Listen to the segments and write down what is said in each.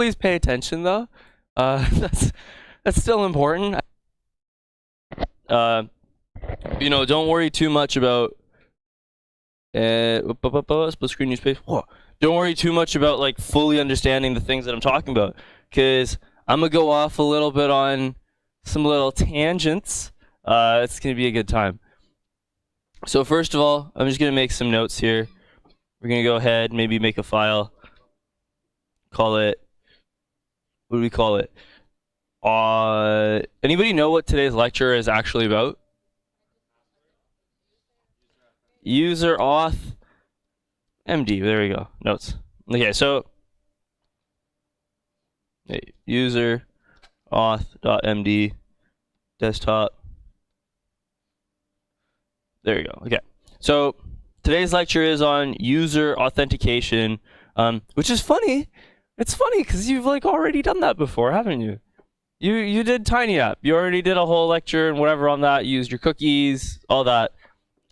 Please pay attention though. That's still important. Don't worry too much about split screen use space. Whoa. Don't worry too much about like fully understanding the things that I'm talking about, because I'm gonna go off a little bit on some little tangents. It's gonna be a good time. So first of all, I'm just gonna make some notes here. We're gonna go ahead, maybe make a file. Call it. What do we call it? Anybody know what today's lecture is actually about? User auth MD. There we go. Notes. Okay, so user auth.md desktop. There you go. Okay. So today's lecture is on user authentication, which is funny. It's funny because you've like already done that before, haven't you? You did TinyApp. You already did a whole lecture and whatever on that. You used your cookies, all that.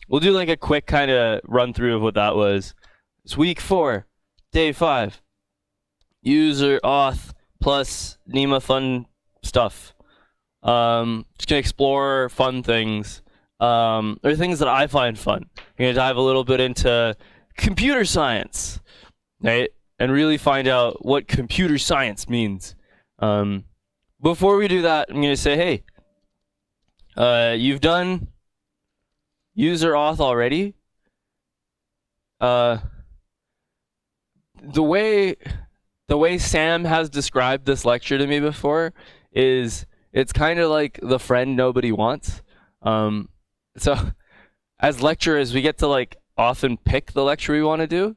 We'll do like a quick kind of run through of what that was. It's week 4, day 5. User auth plus NEMA fun stuff. Just gonna explore fun things. Or things that I find fun. I'm gonna dive a little bit into computer science, right? And really find out what computer science means. Before we do that, I'm gonna say, hey, you've done user auth already. The way Sam has described this lecture to me before is it's kind of like the friend nobody wants. So as lecturers, we get to like often pick the lecture we want to do.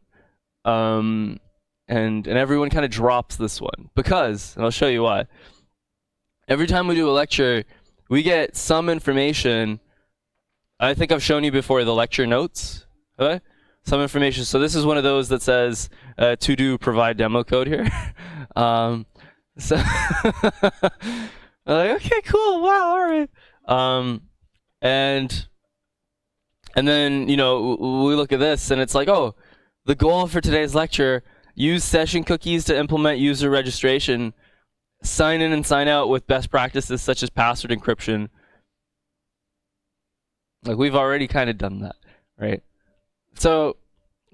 And everyone kind of drops this one because, and I'll show you why. Every time we do a lecture, we get some information. I think I've shown you before the lecture notes. Okay? Some information. So this is one of those that says to do provide demo code here. So like, okay, cool, wow, all right. And then we look at this and it's like, oh, the goal for today's lecture: use session cookies to implement user registration, sign in and sign out with best practices such as password encryption. Like, we've already kind of done that, right? So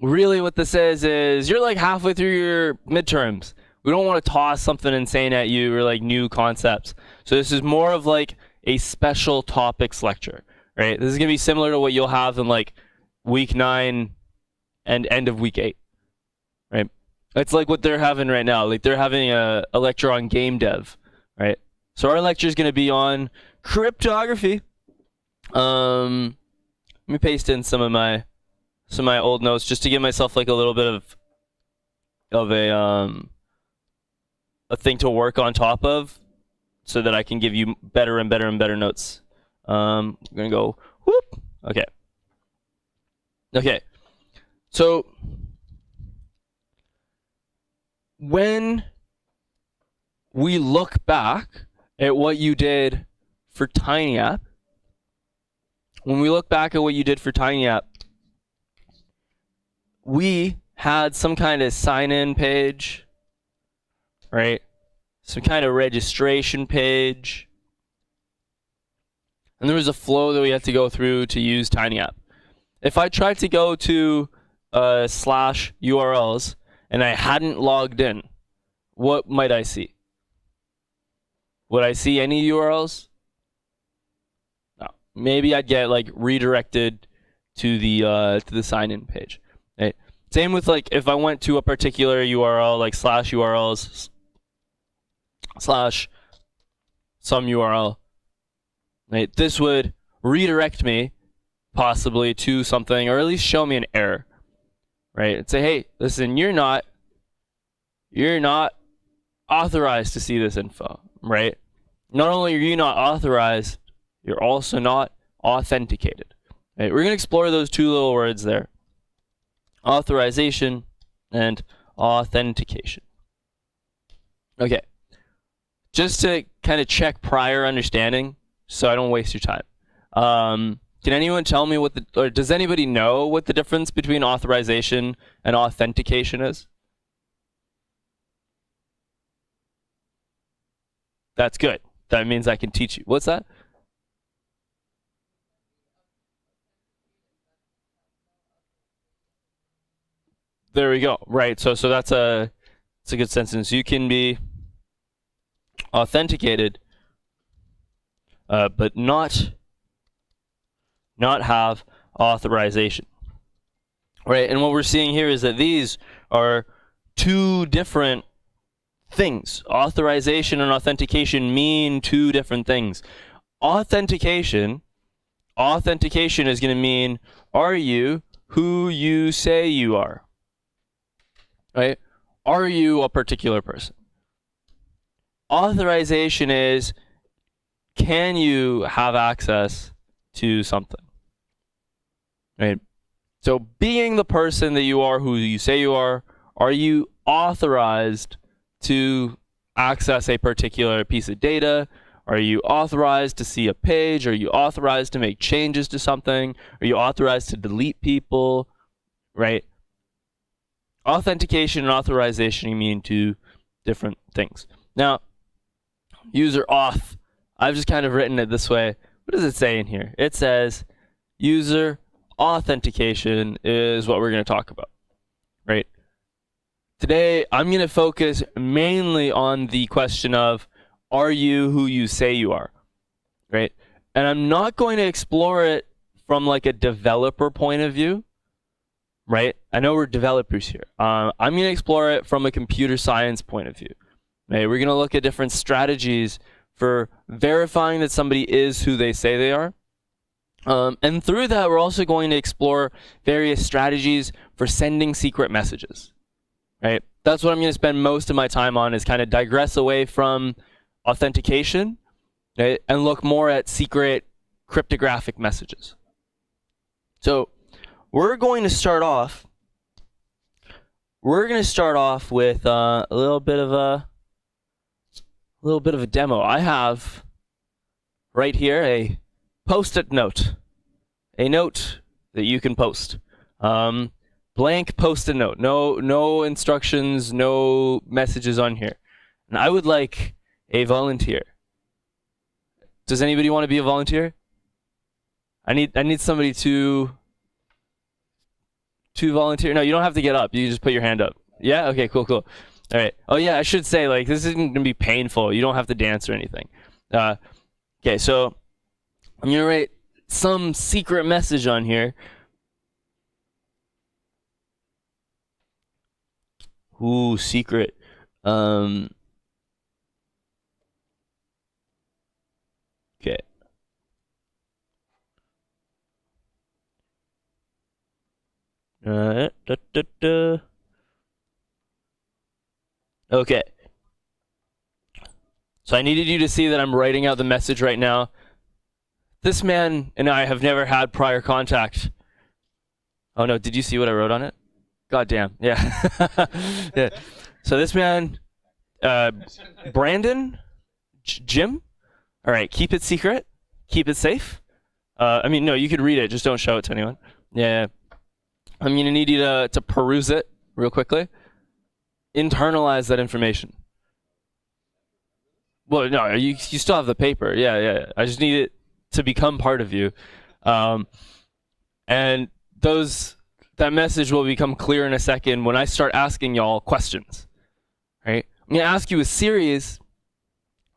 really what this is you're like halfway through your midterms. We don't want to toss something insane at you or like new concepts. So this is more of like a special topics lecture, right? This is going to be similar to what you'll have in like week 9 and end of week 8, right? It's like what they're having right now. Like they're having a lecture on game dev, right? So our lecture is going to be on cryptography. Let me paste in some of my old notes just to give myself like a little bit of a thing to work on top of, so that I can give you better and better and better notes. I'm gonna go whoop. Okay. So when we look back at what you did for TinyApp, we had some kind of sign-in page, right? Some kind of registration page. And there was a flow that we had to go through to use TinyApp. If I tried to go to slash URLs and I hadn't logged in, what might I see? Would I see any URLs? No. Maybe I'd get like redirected to the sign-in page. Right? Same with like if I went to a particular URL like slash URLs slash some URL. Right? This would redirect me possibly to something, or at least show me an error. Right? And say, hey, listen, you're not authorized to see this info, right? Not only are you not authorized, you're also not authenticated. Right? We're going to explore those two little words there. Authorization and authentication. Okay. Just to kind of check prior understanding, so I don't waste your time. Can anyone tell me or does anybody know what the difference between authorization and authentication is? That's good. That means I can teach you. What's that? There we go. Right. So that's a good sentence. You can be authenticated, but not have authorization. Right. And what we're seeing here is that these are two different things. Authorization and authentication mean two different things. Authentication is going to mean, are you who you say you are? Right? Are you a particular person? Authorization is, can you have access to something? Right? So being the person that you are, who you say you are you authorized to access a particular piece of data? Are you authorized to see a page? Are you authorized to make changes to something? Are you authorized to delete people? Right? Authentication and authorization mean two different things. Now, user auth, I've just kind of written it this way. What does it say in here? It says user authentication is what we're going to talk about, right? Today, I'm going to focus mainly on the question of, are you who you say you are, right? And I'm not going to explore it from like a developer point of view, right? I know we're developers here. I'm going to explore it from a computer science point of view. Right? We're going to look at different strategies for verifying that somebody is who they say they are. And through that, we're also going to explore various strategies for sending secret messages. Right? That's what I'm going to spend most of my time on, is kind of digress away from authentication, right, and look more at secret cryptographic messages. So we're going to start off with a little bit of a demo. I have right here a post-it note, a note that you can post. Blank post-it note, no instructions, no messages on here. And I would like a volunteer. Does anybody want to be a volunteer? I need somebody to volunteer. No, you don't have to get up. You just put your hand up. Yeah? Okay, cool. All right. Oh yeah, I should say, like, this isn't going to be painful. You don't have to dance or anything. Okay, so I'm going to write some secret message on here. Ooh, secret. Okay. Okay. So I needed you to see that I'm writing out the message right now. This man and I have never had prior contact. Oh no, did you see what I wrote on it? God damn, yeah. Yeah. So this man, Brandon, Jim, all right, keep it secret, keep it safe. I mean, no, you could read it, just don't show it to anyone. Yeah. I'm gonna need you to peruse it real quickly. Internalize that information. Well, no, you still have the paper. Yeah. I just need it to become part of you. And that message will become clear in a second when I start asking y'all questions. Right? I'm gonna ask you a series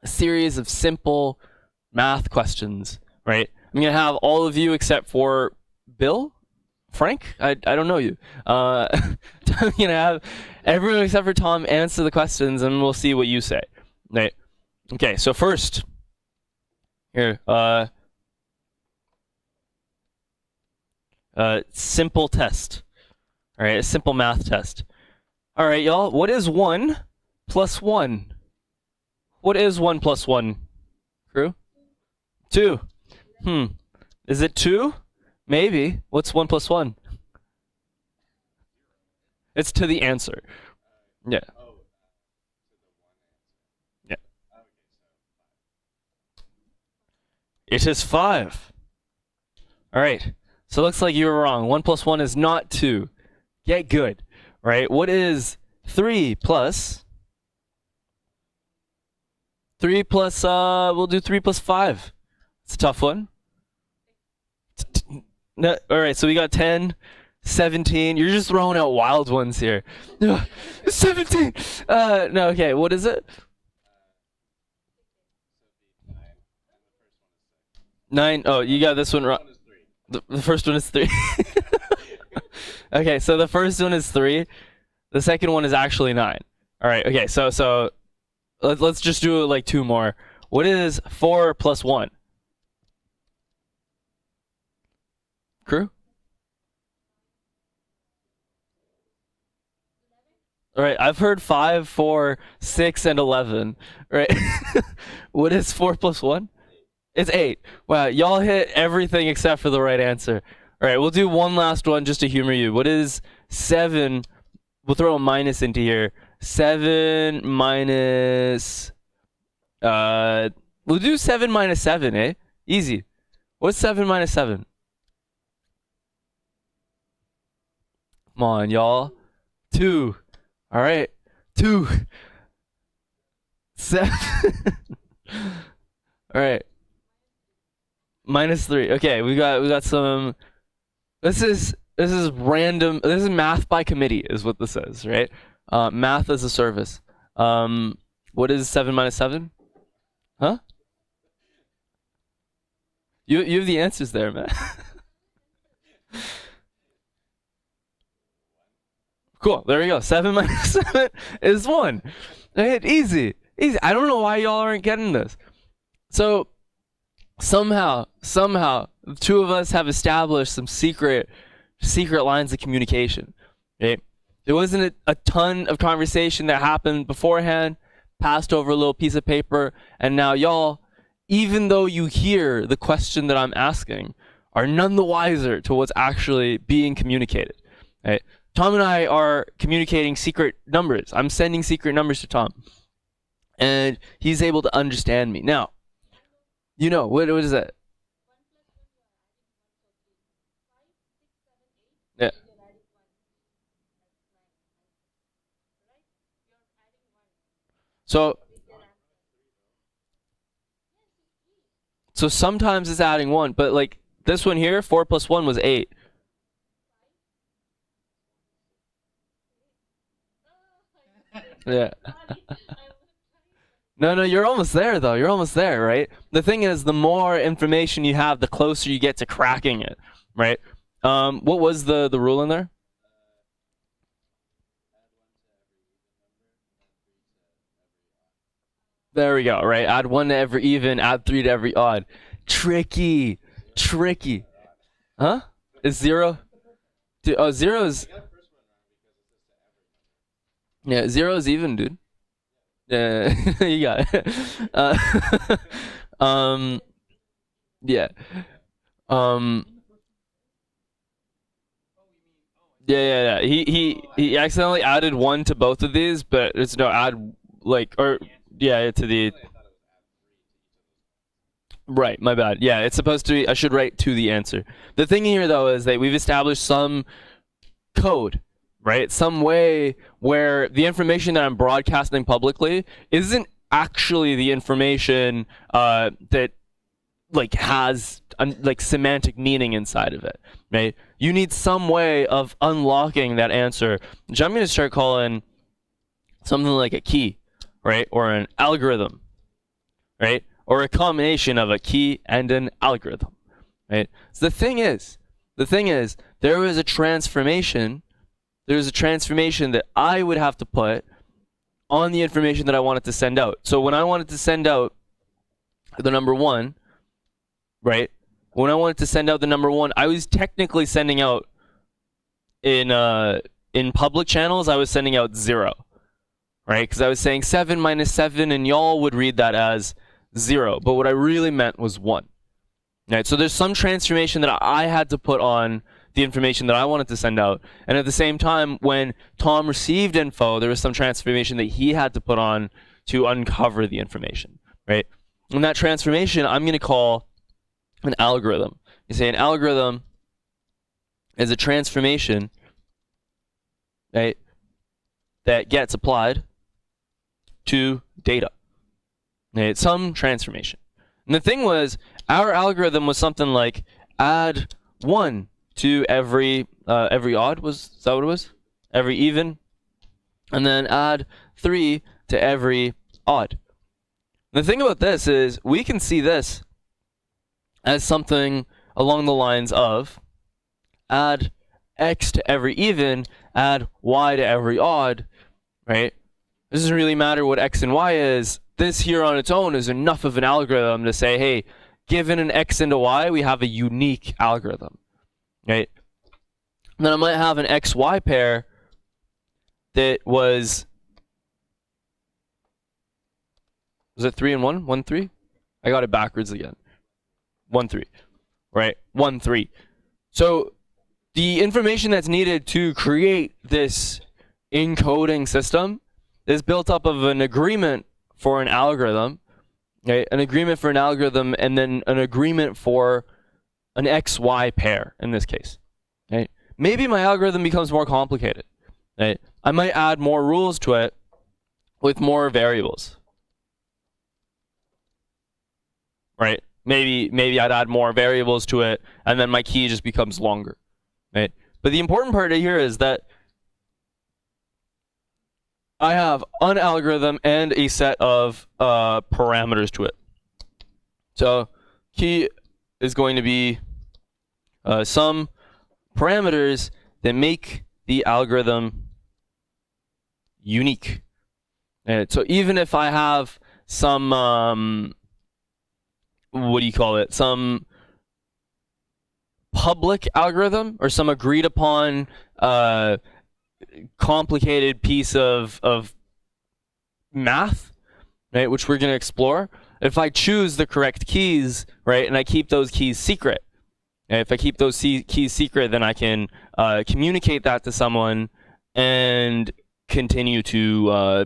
of simple math questions. Right? I'm gonna have all of you except for Bill, Frank. I don't know you. I'm gonna have everyone except for Tom answer the questions, and we'll see what you say. Right? Okay. So first, here, simple test. All right, a simple math test. All right, y'all. What is 1 plus 1? What is 1 plus 1? Crew? 2. Is it 2? Maybe. What's 1 plus 1? It's to the answer. Yeah. Yeah. It is 5. All right. So it looks like you were wrong. 1 plus 1 is not 2. Get good. Right? What is 3 plus 3 plus, we'll do 3 plus 5. It's a tough one. No, alright, so we got 10, 17. You're just throwing out wild ones here. 17! No, okay, what is it? 9. Oh, you got this one wrong. The first one is 3. Okay, so the first one is 3. The second one is actually 9. Alright, okay, so let's just do like 2 more. What is 4 plus 1? Crew? Alright, I've heard 5, 4, 6, and 11. Right? What is 4 plus 1? It's 8. Wow, y'all hit everything except for the right answer. Alright, we'll do one last one just to humor you. What is 7? We'll throw a minus into here. 7 minus... we'll do 7 minus 7, eh? Easy. What's 7 minus 7? Come on, y'all. 2. Alright. 2. 7. Alright. Minus 3. Okay, we got some... This is random. This is math by committee is what this is, right? Math as a service. What is 7 minus 7? Huh? You have the answers there, man. Cool. There we go. 7 minus 7 is 1. Right? Easy. Easy. I don't know why y'all aren't getting this. So somehow, the two of us have established some secret lines of communication. Right? There wasn't a ton of conversation that happened beforehand, passed over a little piece of paper, and now y'all, even though you hear the question that I'm asking, are none the wiser to what's actually being communicated. Right? Tom and I are communicating secret numbers. I'm sending secret numbers to Tom. And he's able to understand me. Now, you know, what is that? Yeah. So sometimes it's adding 1, but like this one here, 4 plus 1 was 8. Yeah. No, you're almost there though. You're almost there, right? The thing is, the more information you have, the closer you get to cracking it, right? What was the rule in there? There we go, right? Add 1 to every even, add 3 to every odd. Tricky. Huh? Is 0? Oh, 0 is... Yeah, 0 is even, dude. Yeah, you got it. Yeah. Um, yeah. He accidentally added 1 to both of these, but it's no add like or yeah to the right. My bad. Yeah, it's supposed to be. I should write to the answer. The thing here though is that we've established some code, right? Some way where the information that I'm broadcasting publicly isn't actually the information that like has like semantic meaning inside of it, right? You need some way of unlocking that answer, which I'm going to start calling something like a key, right? Or an algorithm, right? Or a combination of a key and an algorithm, right? So the thing is, there was a transformation that I would have to put on the information that I wanted to send out. So when I wanted to send out the number 1, right? When I wanted to send out the number 1, I was technically sending out in public channels, I was sending out 0, right? Because I was saying 7 minus 7, and y'all would read that as 0. But what I really meant was 1. Right? So there's some transformation that I had to put on the information that I wanted to send out. And at the same time, when Tom received info, there was some transformation that he had to put on to uncover the information, right? And that transformation I'm going to call an algorithm. You say an algorithm is a transformation, right, that gets applied to data, right? Some transformation. And the thing was, our algorithm was something like add 1 to every odd, is that what it was? Every even, and then add 3 to every odd. The thing about this is we can see this as something along the lines of add x to every even, add y to every odd, right? It doesn't really matter what x and y is. This here on its own is enough of an algorithm to say, hey, given an x and a y, we have a unique algorithm, right? And then I might have an xy pair that was it 3 and 1? 1, 3? I got it backwards again. 1, 3, right? 1, 3. So the information that's needed to create this encoding system is built up of an agreement for an algorithm, okay? An agreement for an algorithm, and then an agreement for an XY pair in this case. Okay? Maybe my algorithm becomes more complicated. Right? I might add more rules to it with more variables. Right? Maybe I'd add more variables to it, and then my key just becomes longer. Right? But the important part here is that I have an algorithm and a set of parameters to it. So key is going to be some parameters that make the algorithm unique. And so even if I have some some public algorithm or some agreed upon complicated piece of math, right, which we're going to explore, if I choose the correct keys, right, and I keep those keys secret, and if I keep those keys secret, then I can communicate that to someone and continue to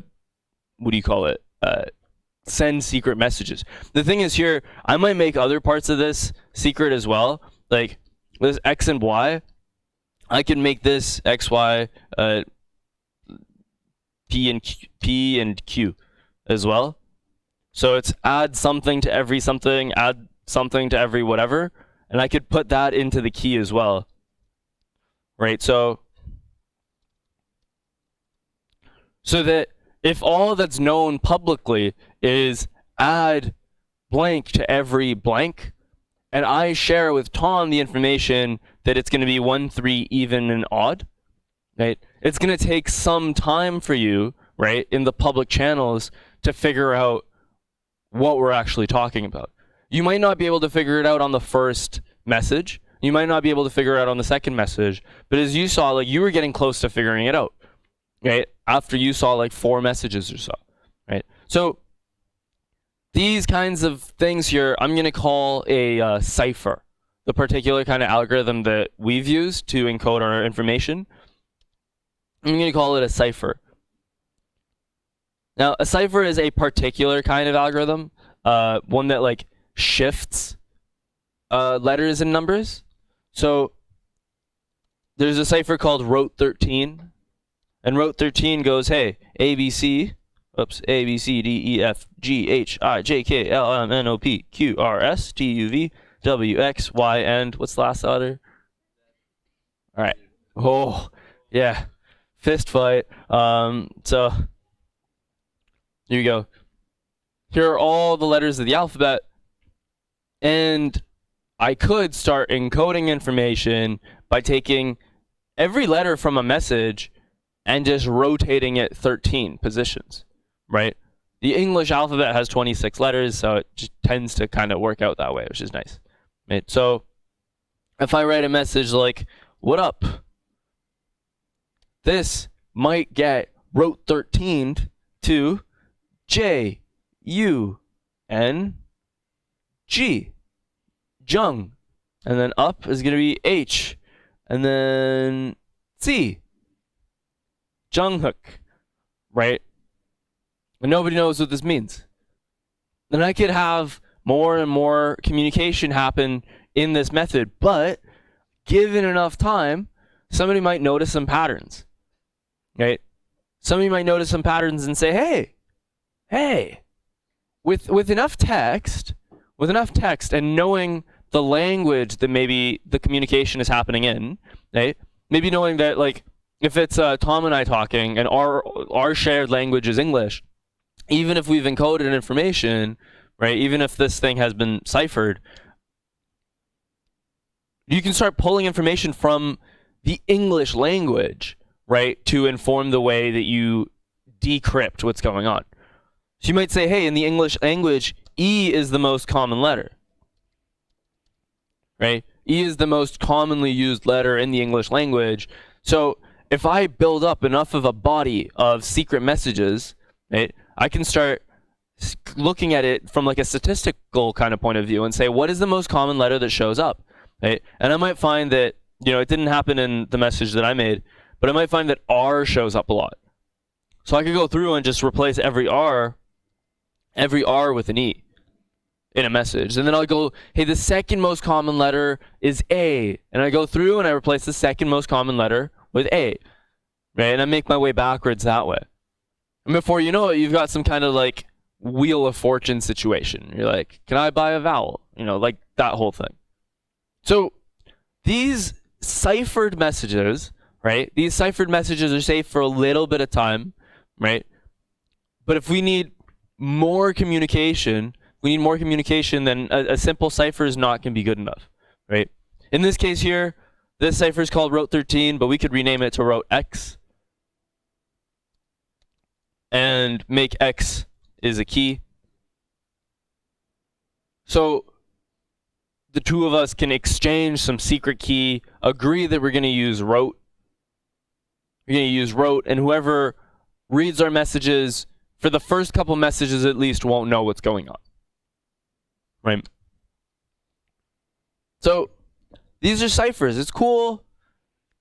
send secret messages. The thing is here, I might make other parts of this secret as well, like this x and y. I can make this x, y, p and q as well. So it's add something to every something, add something to every whatever, and I could put that into the key as well. Right? So that if all that's known publicly is add blank to every blank, and I share with Tom the information that it's going to be 1, 3, even, and odd, right? It's going to take some time for you, right, in the public channels to figure out what we're actually talking about. You might not be able to figure it out on the first message. You might not be able to figure it out on the second message. But as you saw, like, you were getting close to figuring it out, right? After you saw like 4 messages or so, right? So these kinds of things here, I'm going to call a cipher, the particular kind of algorithm that we've used to encode our information. I'm going to call it a cipher. Now, a cipher is a particular kind of algorithm, one that like shifts letters and numbers. So there's a cipher called rote 13, and rote 13 goes, hey, A, B, C, D, E, F, G, H, I, J, K, L, M, N, O, P, Q, R, S, T, U, V, W, X, Y, and what's the last letter? All right. Oh, yeah. Fist fight. So here you go. Here are all the letters of the alphabet, and I could start encoding information by taking every letter from a message and just rotating it 13 positions, right? The English alphabet has 26 letters, so it just tends to kind of work out that way, which is nice. Right? So if I write a message like, what up? This might get rote 13 to J, U, N, G, Jung. And then up is going to be H. And then C, Junghook, right? And nobody knows what this means. Then I could have more and more communication happen in this method, but given enough time, somebody might notice some patterns, right? Somebody might notice some patterns and say, hey, with enough text, and knowing the language that maybe the communication is happening in, right? Maybe knowing that, like, if it's Tom and I talking and our shared language is English, even if we've encoded information, right? Even if this thing has been ciphered, you can start pulling information from the English language, right, to inform the way that you decrypt what's going on. So you might say, hey, in the English language, E is the most common letter, right? E is the most commonly used letter in the English language. So if I build up enough of a body of secret messages, right, I can start looking at it from like a statistical kind of point of view and say, what is the most common letter that shows up, right? And I might find that, it didn't happen in the message that I made, but I might find that R shows up a lot. So I could go through and just replace every R with an E in a message. And then I'll go, hey, the second most common letter is A. And I go through and I replace the second most common letter with A, right? And I make my way backwards that way. And before you know it, you've got some kind of like Wheel of Fortune situation. You're like, can I buy a vowel? Like that whole thing. So these ciphered messages, right? These ciphered messages are safe for a little bit of time, right? But if we need more communication, then a simple cipher is not going to be good enough, right? In this case here, this cipher is called rote 13, but we could rename it to rote X and make X is a key. So the two of us can exchange some secret key, agree that we're going to use rote. We're going to use rote, and whoever reads our messages, for the first couple messages at least, won't know what's going on. Right? So these are ciphers. It's cool.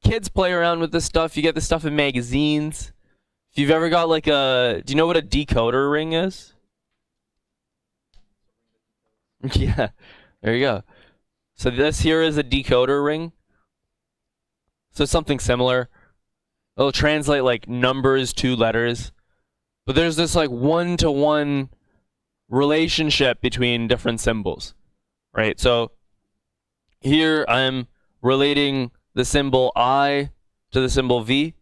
Kids play around with this stuff. You get this stuff in magazines. If you've ever got like do you know what a decoder ring is? Yeah, there you go. So this here is a decoder ring. So something similar. It'll translate like numbers to letters. But there's this like one-to-one relationship between different symbols, right? So here I'm relating the symbol I to the symbol V,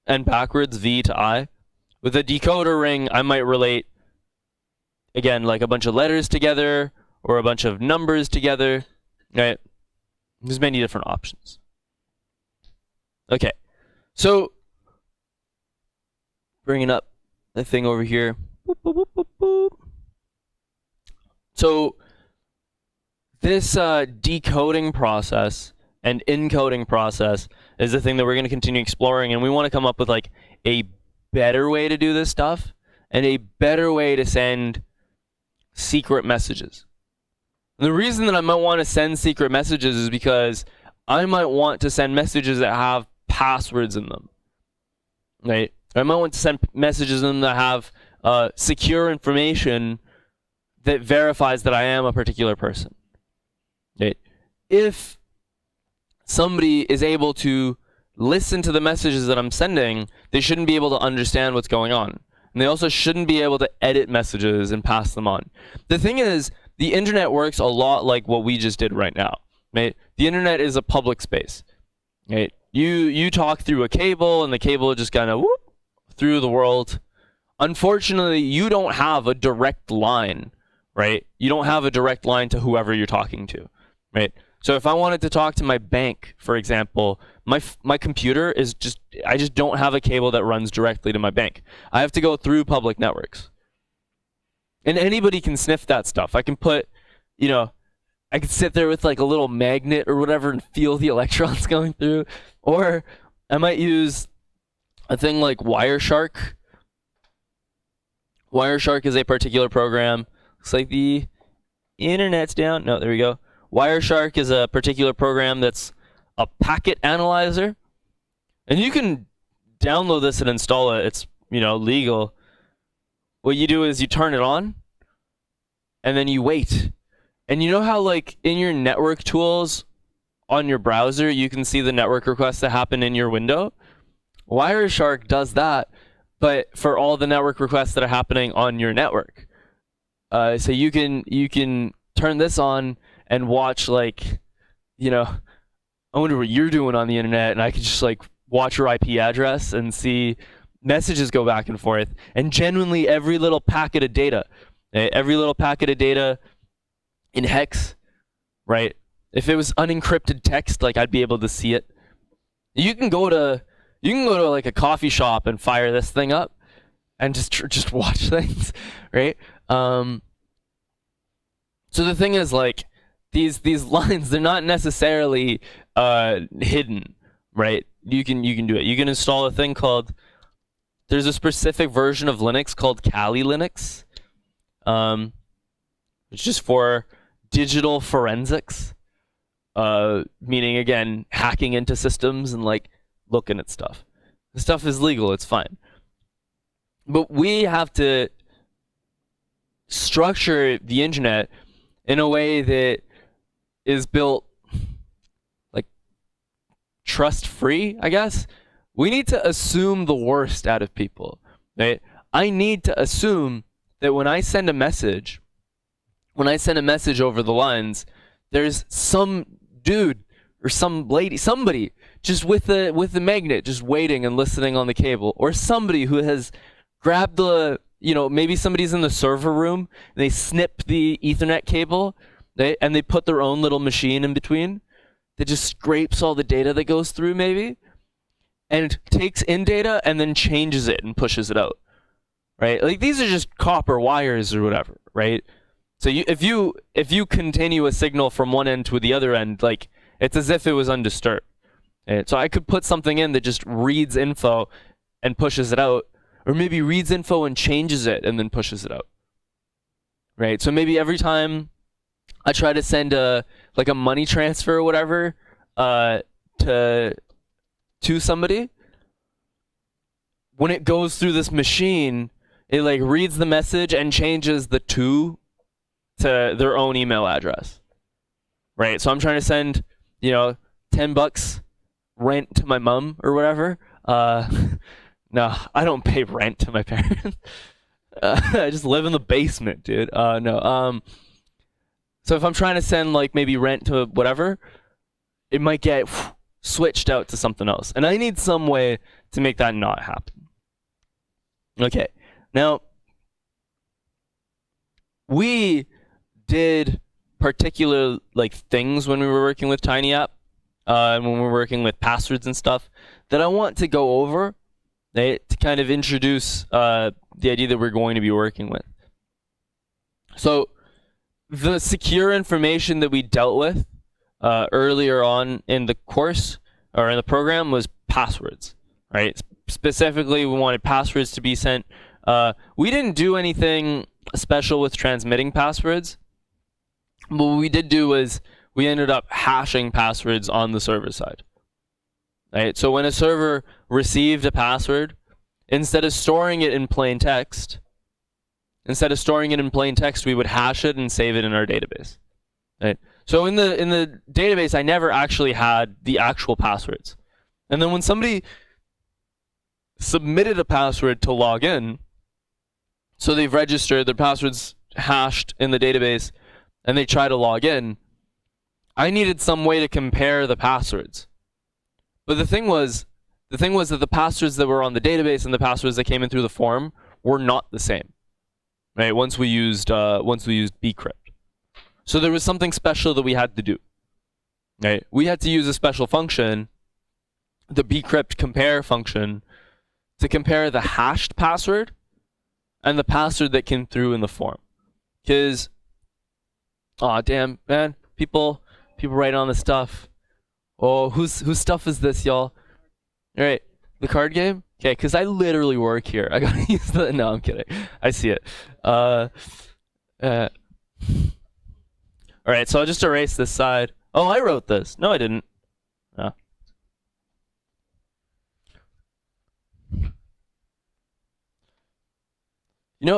and backwards, V to I. With a decoder ring, I might relate, again, like a bunch of letters together or a bunch of numbers together, right? There's many different options. Okay, so bringing up the thing over here. Boop, boop, boop, boop, boop. So this decoding process and encoding process is the thing that we're going to continue exploring, and we want to come up with like a better way to do this stuff and a better way to send secret messages. And the reason that I might want to send secret messages is because I might want to send messages that have passwords in them, right? I might want to send messages in them that have secure information that verifies that I am a particular person, right? If somebody is able to listen to the messages that I'm sending, they shouldn't be able to understand what's going on. And they also shouldn't be able to edit messages and pass them on. The thing is, the internet works a lot like what we just did right now, right? The internet is a public space, right? You talk through a cable, and the cable just kind of whoop through the world. Unfortunately, you don't have a direct line, right? You don't have a direct line to whoever you're talking to, right? So if I wanted to talk to my bank, for example, my computer is I just don't have a cable that runs directly to my bank. I have to go through public networks. And anybody can sniff that stuff. I can put, I could sit there with like a little magnet or whatever and feel the electrons going through. Or I might use a thing like Wireshark. Wireshark is a particular program. Looks like the internet's down. No, there we go. Wireshark is a particular program that's a packet analyzer. And you can download this and install it. It's, legal. What you do is you turn it on, and then you wait. And you know how, like, in your network tools on your browser, you can see the network requests that happen in your window? Wireshark does that, but for all the network requests that are happening on your network. So you can turn this on and watch, like, I wonder what you're doing on the internet, and I can just like watch your IP address and see messages go back and forth, and genuinely every little packet of data, in hex, right? If it was unencrypted text, like, I'd be able to see it. You can go to like a coffee shop and fire this thing up and just watch things, right? So the thing is, like, these lines, they're not necessarily hidden, right? You can do it. You can install a thing called, there's a specific version of Linux called Kali Linux, which is for digital forensics, meaning, again, hacking into systems and like looking at stuff. The stuff is legal, it's fine. But we have to structure the internet in a way that is built like trust free, I guess. We need to assume the worst out of people, right? I need to assume that when I send a message over the lines, there's some dude or some lady, somebody just with the magnet, just waiting and listening on the cable, or somebody who has grabbed the, maybe somebody's in the server room and they snip the Ethernet cable, and they put their own little machine in between that just scrapes all the data that goes through, maybe, and takes in data and then changes it and pushes it out, right? Like, these are just copper wires or whatever, right? So if you continue a signal from one end to the other end, like, it's as if it was undisturbed. Right? So I could put something in that just reads info and pushes it out, or maybe reads info and changes it and then pushes it out, right? So maybe every time I try to send a money transfer or whatever to somebody, when it goes through this machine, it like reads the message and changes the to their own email address, right? So I'm trying to send, $10 rent to my mom or whatever. No, I don't pay rent to my parents. I just live in the basement, dude. No. So if I'm trying to send, like, maybe rent to whatever, it might get switched out to something else. And I need some way to make that not happen. Okay. Now, we did particular, like, things when we were working with TinyApp, and when we were working with passwords and stuff, that I want to go over, right, to kind of introduce the idea that we're going to be working with. So the secure information that we dealt with earlier on in the course or in the program was passwords, right? Specifically, we wanted passwords to be sent. We didn't do anything special with transmitting passwords. But what we did do was we ended up hashing passwords on the server side. Right? So when a server received a password, instead of storing it in plain text, we would hash it and save it in our database. Right? So in the database, I never actually had the actual passwords. And then when somebody submitted a password to log in, so they've registered, their password's hashed in the database, and they try to log in, I needed some way to compare the passwords. But the thing was that the passwords that were on the database and the passwords that came in through the form were not the same. Right? Once we used bcrypt. So there was something special that we had to do. Right? We had to use a special function, the bcrypt compare function, to compare the hashed password and the password that came through in the form. Because, aw, damn, man, people write on the stuff. Oh, whose stuff is this, y'all? All right, the card game? Okay, because I literally work here. I gotta use the... No, I'm kidding. I see it. All right, so I'll just erase this side. Oh, I wrote this. No, I didn't. No.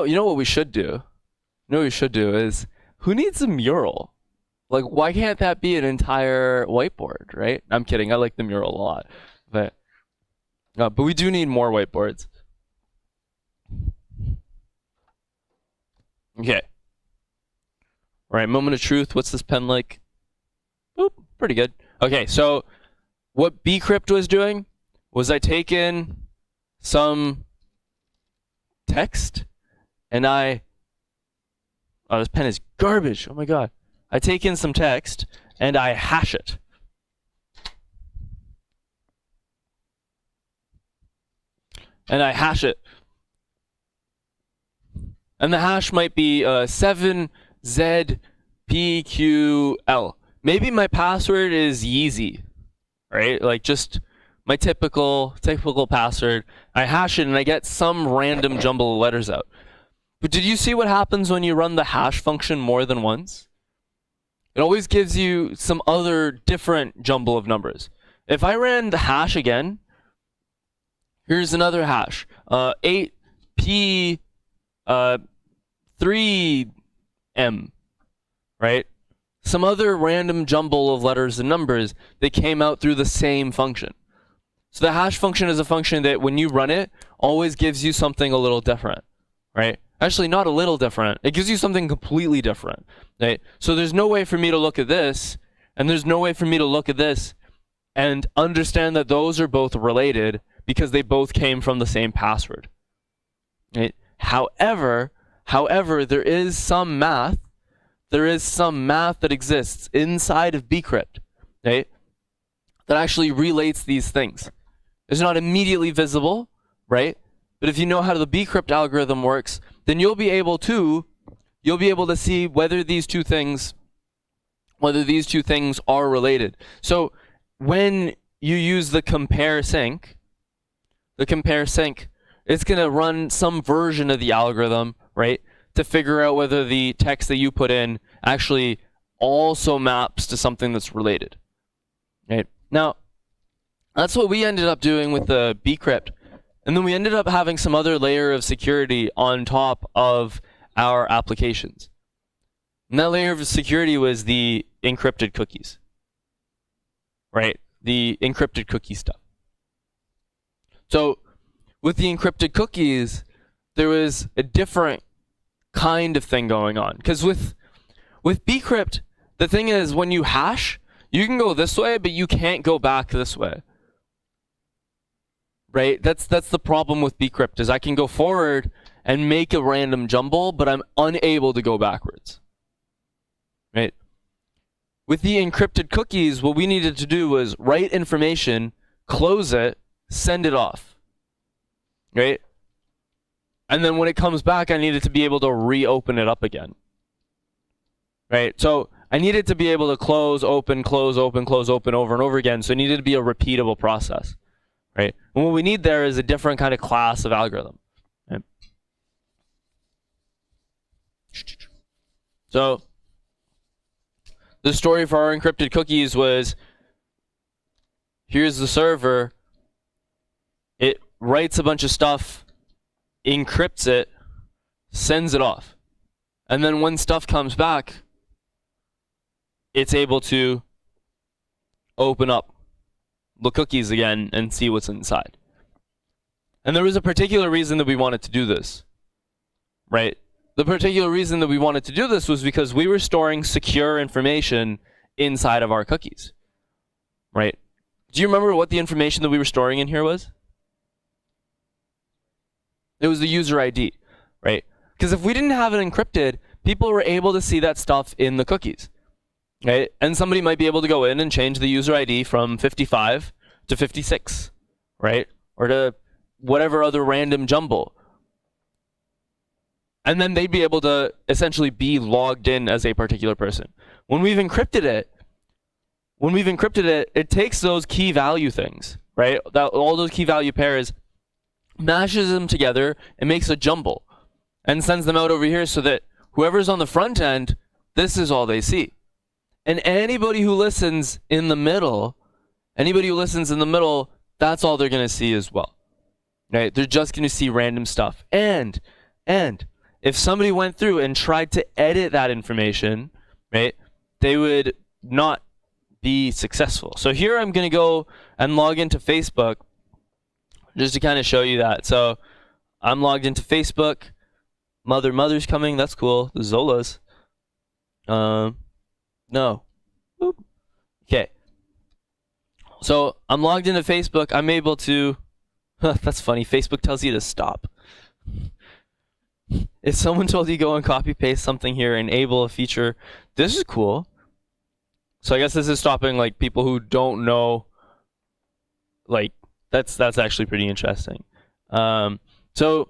You know what we should do? You know what we should do is, who needs a mural? Like, why can't that be an entire whiteboard, right? I'm kidding. I like the mural a lot. But we do need more whiteboards. Okay. All right, moment of truth. What's this pen like? Boop, pretty good. Okay, so what bcrypt was doing was I taken some text and oh, this pen is garbage. Oh my god. I take in some text and I hash it. And I hash it. And the hash might be 7ZPQL. Maybe my password is Yeezy, right? Like just my typical password. I hash it and I get some random jumble of letters out. But did you see what happens when you run the hash function more than once? It always gives you some other different jumble of numbers. If I ran the hash again, here's another hash. 8P 3M, right? Some other random jumble of letters and numbers that came out through the same function. So the hash function is a function that when you run it, always gives you something a little different, right? Actually, not a little different. It gives you something completely different, right? So there's no way for me to look at this, and there's no way for me to look at this and understand that those are both related because they both came from the same password, right? However, there is some math. There is some math that exists inside of bcrypt, right, that actually relates these things. It's not immediately visible, right? But if you know how the bcrypt algorithm works, then you'll be able to see whether these two things are related. So when you use the compare sync, it's going to run some version of the algorithm, right, to figure out whether the text that you put in actually also maps to something that's related. Right? Now, that's what we ended up doing with the bcrypt. And then we ended up having some other layer of security on top of our applications. And that layer of security was the encrypted cookies. Right? The encrypted cookie stuff. So, with the encrypted cookies, there was a different kind of thing going on. Because with bcrypt, the thing is when you hash, you can go this way, but you can't go back this way. Right? That's the problem with bcrypt, is I can go forward and make a random jumble, but I'm unable to go backwards. Right? With the encrypted cookies, what we needed to do was write information, close it, send it off. Right? And then when it comes back, I needed to be able to reopen it up again. Right? So I needed to be able to close, open, over and over again. So it needed to be a repeatable process. Right? And what we need there is a different kind of class of algorithm. Right? So the story for our encrypted cookies was, here's the server. It writes a bunch of stuff, encrypts it, sends it off. And then when stuff comes back, it's able to open up the cookies again and see what's inside. And there was a particular reason that we wanted to do this, right? The particular reason that we wanted to do this was because we were storing secure information inside of our cookies, right? Do you remember what the information that we were storing in here was? It was the user ID, right? Because if we didn't have it encrypted, people were able to see that stuff in the cookies, right? And somebody might be able to go in and change the user ID from 55 to 56, right? Or to whatever other random jumble. And then they'd be able to essentially be logged in as a particular person. When we've encrypted it, it takes those key value things, right? All those key value pairs, mashes them together and makes a jumble and sends them out over here so that whoever's on the front end, this is all they see. And anybody who listens in the middle, that's all they're going to see as well. Right? They're just going to see random stuff. And if somebody went through and tried to edit that information, right, they would not be successful. So here I'm going to go and log into Facebook just to kind of show you that. So I'm logged into Facebook. Mother's coming. That's cool. The Zolas. No. Boop. Okay. So I'm logged into Facebook. I'm able to. That's funny. Facebook tells you to stop. If someone told you go and copy paste something here, enable a feature, this is cool. So I guess this is stopping like people who don't know. Like that's actually pretty interesting. So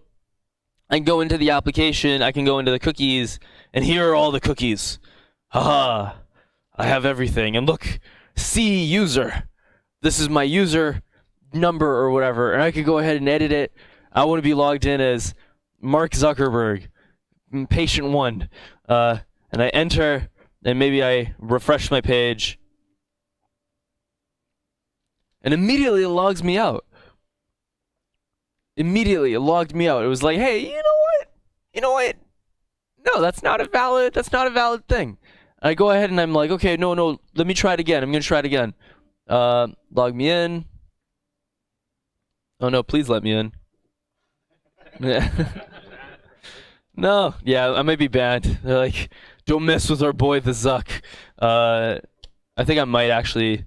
I can go into the application. I can go into the cookies, and here are all the cookies. Haha! I have everything. And look, see user. This is my user number or whatever, and I could go ahead and edit it. I want to be logged in as Mark Zuckerberg, patient 1, and I enter, and maybe I refresh my page, and immediately it logs me out. Immediately it logged me out. It was like, hey, you know what? No, that's not a valid thing. I go ahead and I'm like, okay, no, let me try it again. I'm gonna try it again. Log me in. Oh no, please let me in. No, yeah, I might be banned. They're like, don't mess with our boy the Zuck. I think I might actually.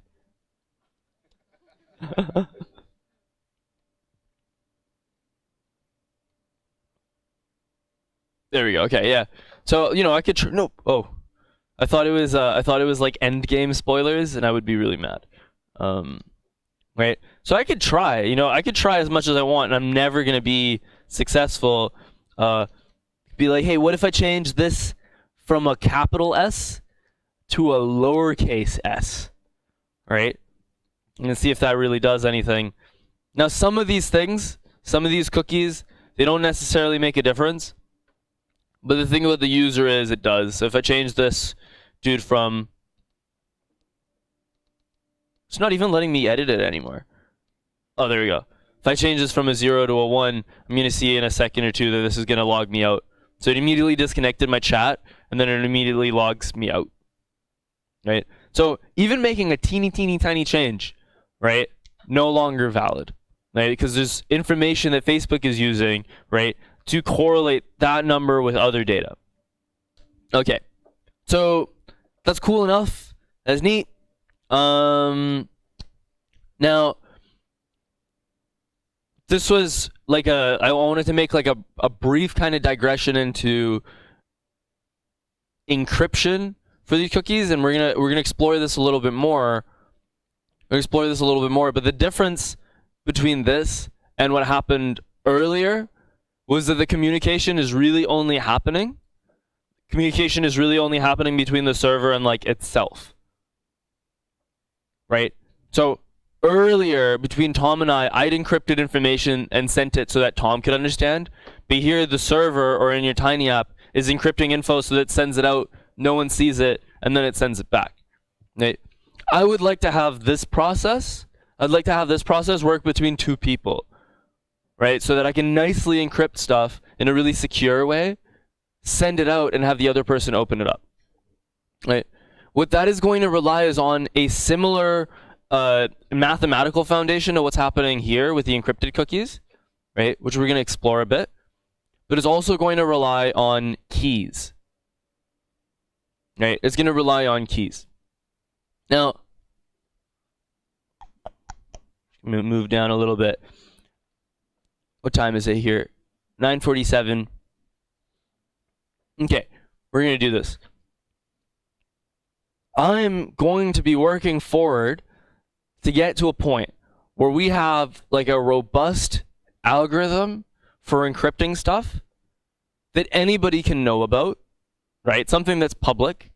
There we go. Okay, yeah. So I could. Nope. Oh, I thought it was like end game spoilers, and I would be really mad. Right. So I could try. I could try as much as I want, and I'm never gonna be successful. Be like, hey, what if I change this from a capital S to a lowercase s? Right. And see if that really does anything. Now, some of these things, some of these cookies, they don't necessarily make a difference. But the thing about the user is it does. So if I change this dude from... It's not even letting me edit it anymore. Oh, there we go. If I change this from a 0 to a 1, I'm going to see in a second or two that this is going to log me out. So it immediately disconnected my chat, and then it immediately logs me out. Right? So even making a teeny tiny change, right, no longer valid. Right? Because there's information that Facebook is using, right, to correlate that number with other data. Okay, so that's cool enough. That's neat. Now, this was like I wanted to make like a brief kind of digression into encryption for these cookies, and we're gonna explore this a little bit more. But the difference between this and what happened earlier was that the communication is really only happening between the server and like itself. Right? So earlier between Tom and I'd encrypted information and sent it so that Tom could understand. But here the server, or in your Tiny app, is encrypting info so that it sends it out, no one sees it, and then it sends it back. Right? I would like to have this process. I'd like to have this process work between two people. Right? So that I can nicely encrypt stuff in a really secure way, send it out, and have the other person open it up. Right? What that is going to rely is on a similar mathematical foundation to what's happening here with the encrypted cookies, right? Which we're going to explore a bit. But it's also going to rely on keys. Right? It's going to rely on keys. Now, I'm going to move down a little bit. What time is it here? 9:47. Okay, we're going to do this. I'm going to be working forward to get to a point where we have like a robust algorithm for encrypting stuff that anybody can know about, right? Something that's public,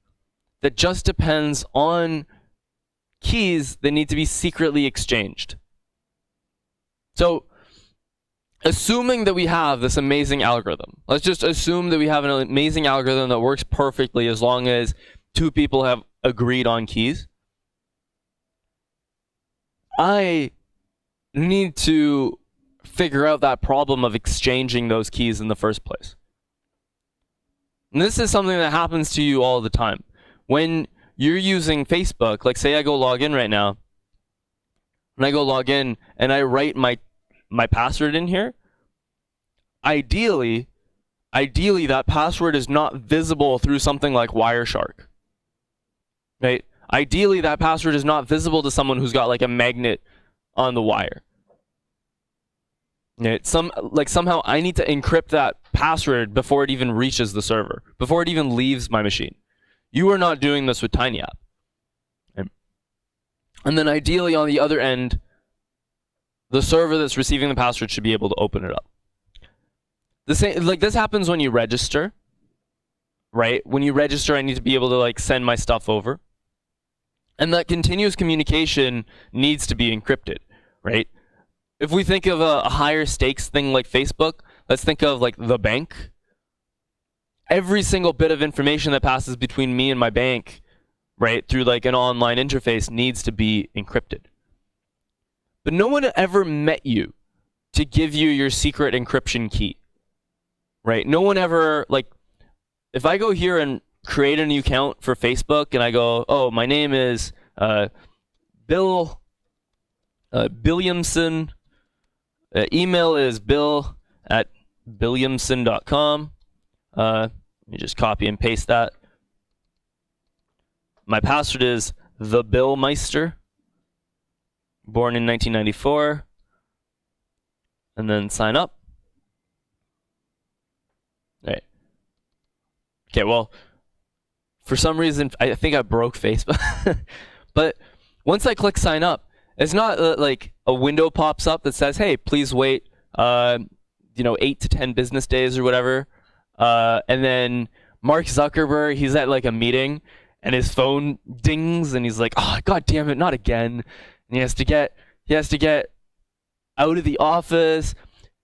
that just depends on keys that need to be secretly exchanged. So, assuming that we have this amazing algorithm, let's just assume that we have an amazing algorithm that works perfectly as long as two people have agreed on keys. I need to figure out that problem of exchanging those keys in the first place. And this is something that happens to you all the time. When you're using Facebook, like say I go log in right now, and I go log in and I write my password in here, ideally, ideally that password is not visible through something like Wireshark, right? Ideally that password is not visible to someone who's got like a magnet on the wire. Right? Somehow I need to encrypt that password before it even reaches the server, before it even leaves my machine. You are not doing this with TinyApp. Right? And then ideally on the other end, the server that's receiving the password should be able to open it up. This happens when you register, right? When you register, I need to be able to like send my stuff over. And that continuous communication needs to be encrypted, right? If we think of a higher stakes thing like Facebook, let's think of like the bank. Every single bit of information that passes between me and my bank, right, through like an online interface needs to be encrypted. But no one ever met you to give you your secret encryption key, right? No one ever, like, if I go here and create a new account for Facebook and I go, oh, my name is Bill Billiamson, email is bill@billiamson.com. Let me just copy and paste that. My password is the Billmeister, born in 1994, and then sign up. All right. Okay, well, for some reason, I think I broke Facebook. But once I click sign up, it's not like a window pops up that says, hey, please wait, 8 to 10 business days or whatever. And then Mark Zuckerberg, he's at like a meeting and his phone dings and he's like, oh, God damn it, not again. And he has to get out of the office,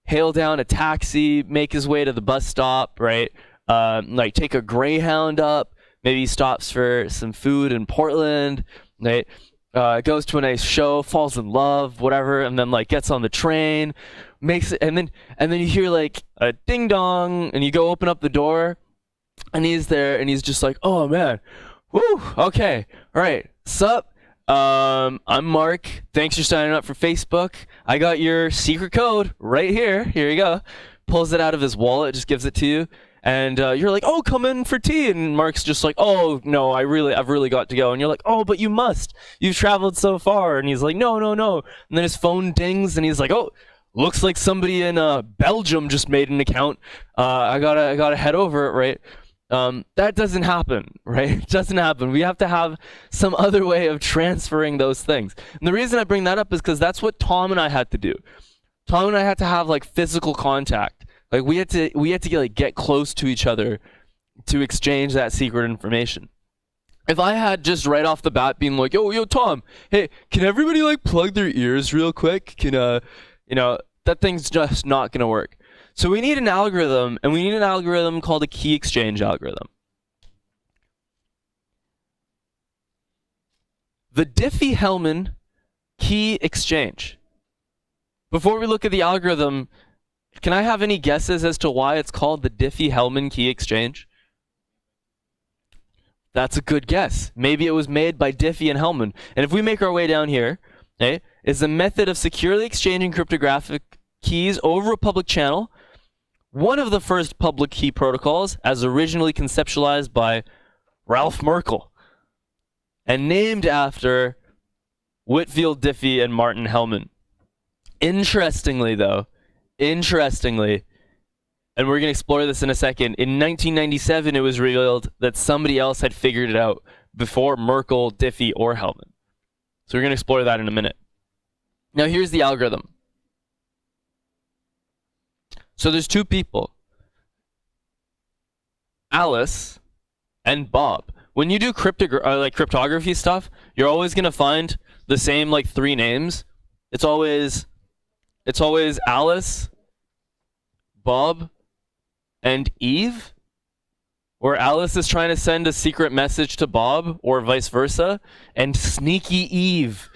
hail down a taxi, make his way to the bus stop, right? Like take a Greyhound up, maybe he stops for some food in Portland, right? Goes to a nice show, falls in love, whatever, and then like gets on the train, makes it, and then you hear like a ding dong, and you go open up the door, and he's there, and he's just like, oh man, woo, okay, all right, sup? I'm Mark. Thanks for signing up for Facebook. I got your secret code right here. Here you go. Pulls it out of his wallet, just gives it to you. And you're like, oh, come in for tea. And Mark's just like, oh, no, I've really got to go. And you're like, oh, but you must. You've traveled so far. And he's like, no. And then his phone dings, and he's like, oh, looks like somebody in Belgium just made an account. I gotta head over, right? That doesn't happen, right? It doesn't happen. We have to have some other way of transferring those things. And the reason I bring that up is because that's what Tom and I had to do. Tom and I had to have like physical contact. Like we had to get close to each other to exchange that secret information. If I had just right off the bat been like, yo, Tom, hey, can everybody like plug their ears real quick? Can that thing's just not gonna work. So we need an algorithm, and we need an algorithm called a key exchange algorithm. The Diffie-Hellman key exchange. Before we look at the algorithm, can I have any guesses as to why it's called the Diffie-Hellman key exchange? That's a good guess. Maybe it was made by Diffie and Hellman. And if we make our way down here, okay, is a method of securely exchanging cryptographic keys over a public channel, one of the first public key protocols as originally conceptualized by Ralph Merkle and named after Whitfield Diffie and Martin Hellman. Interestingly, and we're going to explore this in a second, in 1997 it was revealed that somebody else had figured it out before Merkle, Diffie, or Hellman. So we're going to explore that in a minute. Now here's the algorithm. So there's two people, Alice and Bob. When you do cryptography stuff, you're always going to find the same like three names. It's always Alice, Bob, and Eve, where Alice is trying to send a secret message to Bob, or vice versa, and Sneaky Eve.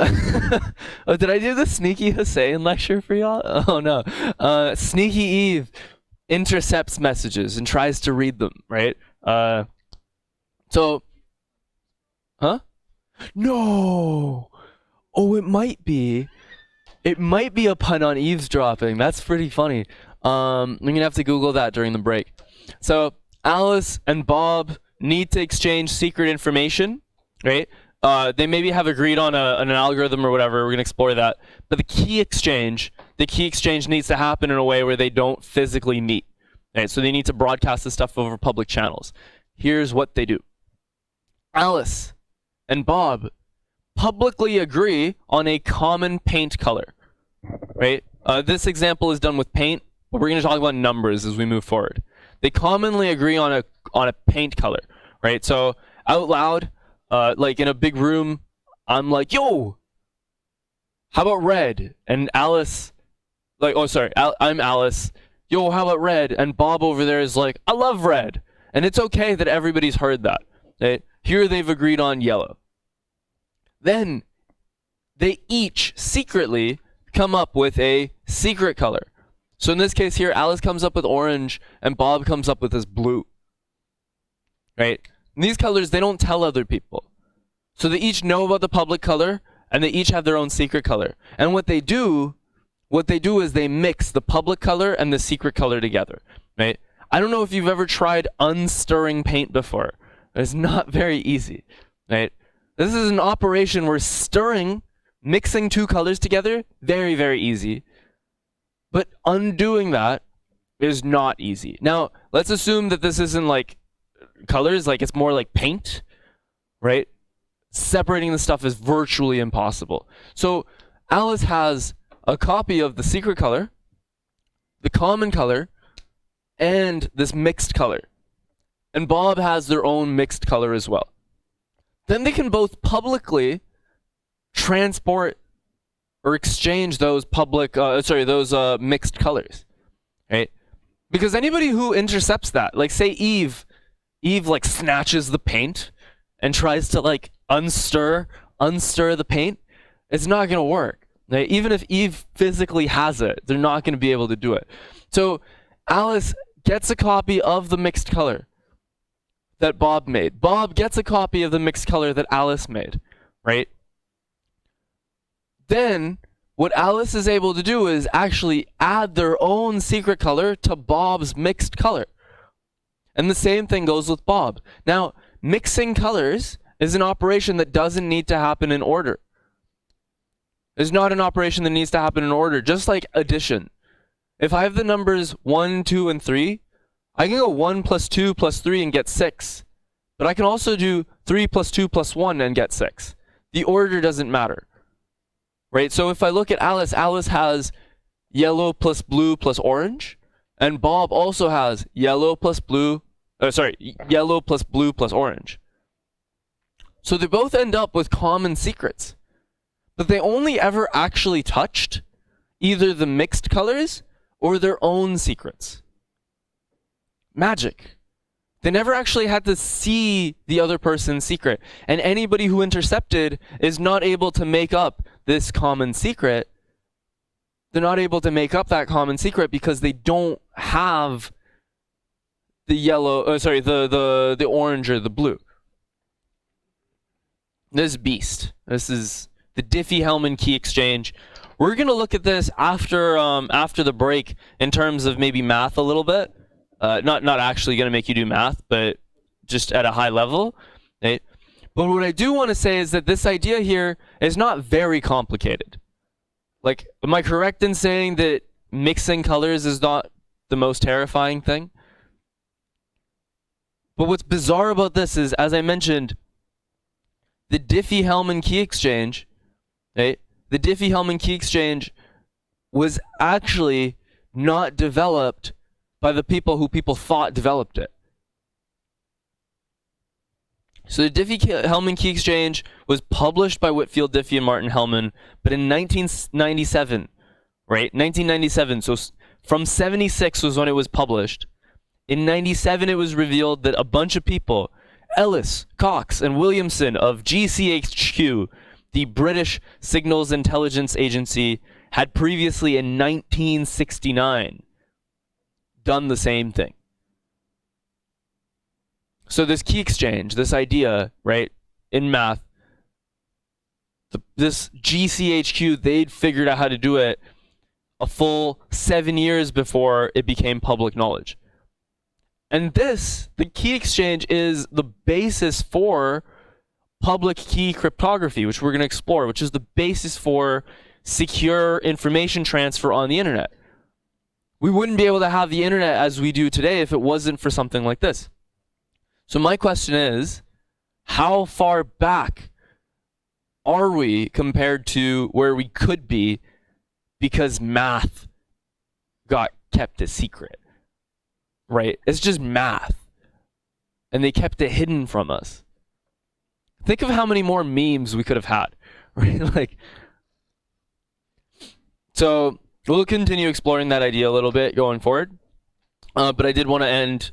Oh, did I do the Sneaky Hussein lecture for y'all? Oh no. Sneaky Eve intercepts messages and tries to read them, right? Huh? No. Oh, it might be a pun on eavesdropping. That's pretty funny. I'm gonna have to Google that during the break. So Alice and Bob need to exchange secret information, right? They maybe have agreed on an algorithm or whatever. We're gonna explore that. But the key exchange needs to happen in a way where they don't physically meet. Right? So they need to broadcast this stuff over public channels. Here's what they do. Alice and Bob publicly agree on a common paint color. Right? This example is done with paint, but we're going to talk about numbers as we move forward. They commonly agree on a paint color, right? So out loud, like in a big room, I'm like, yo, how about red? And Alice, like, oh, sorry, I'm Alice. Yo, how about red? And Bob over there is like, I love red. And it's okay that everybody's heard that. Right? Here they've agreed on yellow. Then they each secretly come up with a secret color. So in this case here, Alice comes up with orange and Bob comes up with this blue. Right? And these colors, they don't tell other people. So they each know about the public color and they each have their own secret color. And what they do is they mix the public color and the secret color together. Right? I don't know if you've ever tried unstirring paint before. It's not very easy. Right? This is an operation where mixing two colors together, very, very easy. But undoing that is not easy. Now, let's assume that this isn't like colors, like it's more like paint, right? Separating the stuff is virtually impossible. So Alice has a copy of the secret color, the common color, and this mixed color. And Bob has their own mixed color as well. Then they can both publicly transport or exchange those mixed colors, right? Because anybody who intercepts that, like say Eve like snatches the paint and tries to like unstir the paint, it's not gonna work. Right? Even if Eve physically has it, they're not gonna be able to do it. So Alice gets a copy of the mixed color that Bob made. Bob gets a copy of the mixed color that Alice made, right? Then what Alice is able to do is actually add their own secret color to Bob's mixed color. And the same thing goes with Bob. Now, mixing colors is an operation that doesn't need to happen in order. It's not an operation that needs to happen in order, just like addition. If I have the numbers 1, 2, and 3, I can go 1 plus 2 plus 3 and get 6. But I can also do 3 plus 2 plus 1 and get 6. The order doesn't matter. Right? So if I look at Alice has yellow plus blue plus orange. And Bob also has yellow plus blue plus orange. So they both end up with common secrets. But they only ever actually touched either the mixed colors or their own secrets. Magic. They never actually had to see the other person's secret. And anybody who intercepted is not able to make up this common secret. They're not able to make up that common secret because they don't have the the orange or the blue. This beast. This is the Diffie-Hellman key exchange. We're going to look at this after the break in terms of maybe math a little bit. Not actually going to make you do math, but just at a high level. Right? But what I do want to say is that this idea here is not very complicated. Like, am I correct in saying that mixing colors is not the most terrifying thing? But what's bizarre about this is, as I mentioned, the Diffie-Hellman key exchange, right? The Diffie-Hellman key exchange was actually not developed by the people who people thought developed it. So the Diffie-Hellman key exchange was published by Whitfield Diffie and Martin Hellman, but in 1997, right? 1997, so from 76 was when it was published. In 97, it was revealed that a bunch of people, Ellis, Cox, and Williamson of GCHQ, the British Signals Intelligence Agency, had previously in 1969 done the same thing. So this key exchange, this idea, right, in math, this GCHQ, they'd figured out how to do it a full 7 years before it became public knowledge. And this, the key exchange, is the basis for public key cryptography, which we're going to explore, which is the basis for secure information transfer on the internet. We wouldn't be able to have the internet as we do today if it wasn't for something like this. So my question is, how far back are we compared to where we could be because math got kept a secret, right? It's just math, and they kept it hidden from us. Think of how many more memes we could have had, right? Like, so we'll continue exploring that idea a little bit going forward. But I did want to end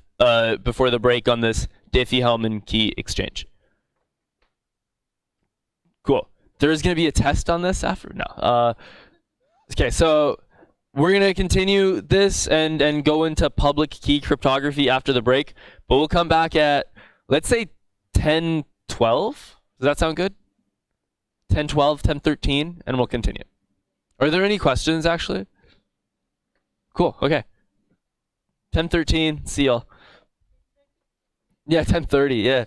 before the break on this Diffie-Hellman key exchange. Cool. There is going to be a test on this after? No. Okay, so we're going to continue this and go into public key cryptography after the break. But we'll come back at, let's say, 10:12. Does that sound good? 10:12, 10:13, and we'll continue. Are there any questions, actually? Cool, okay. 10:13, see y'all. Yeah, 10:30, yeah.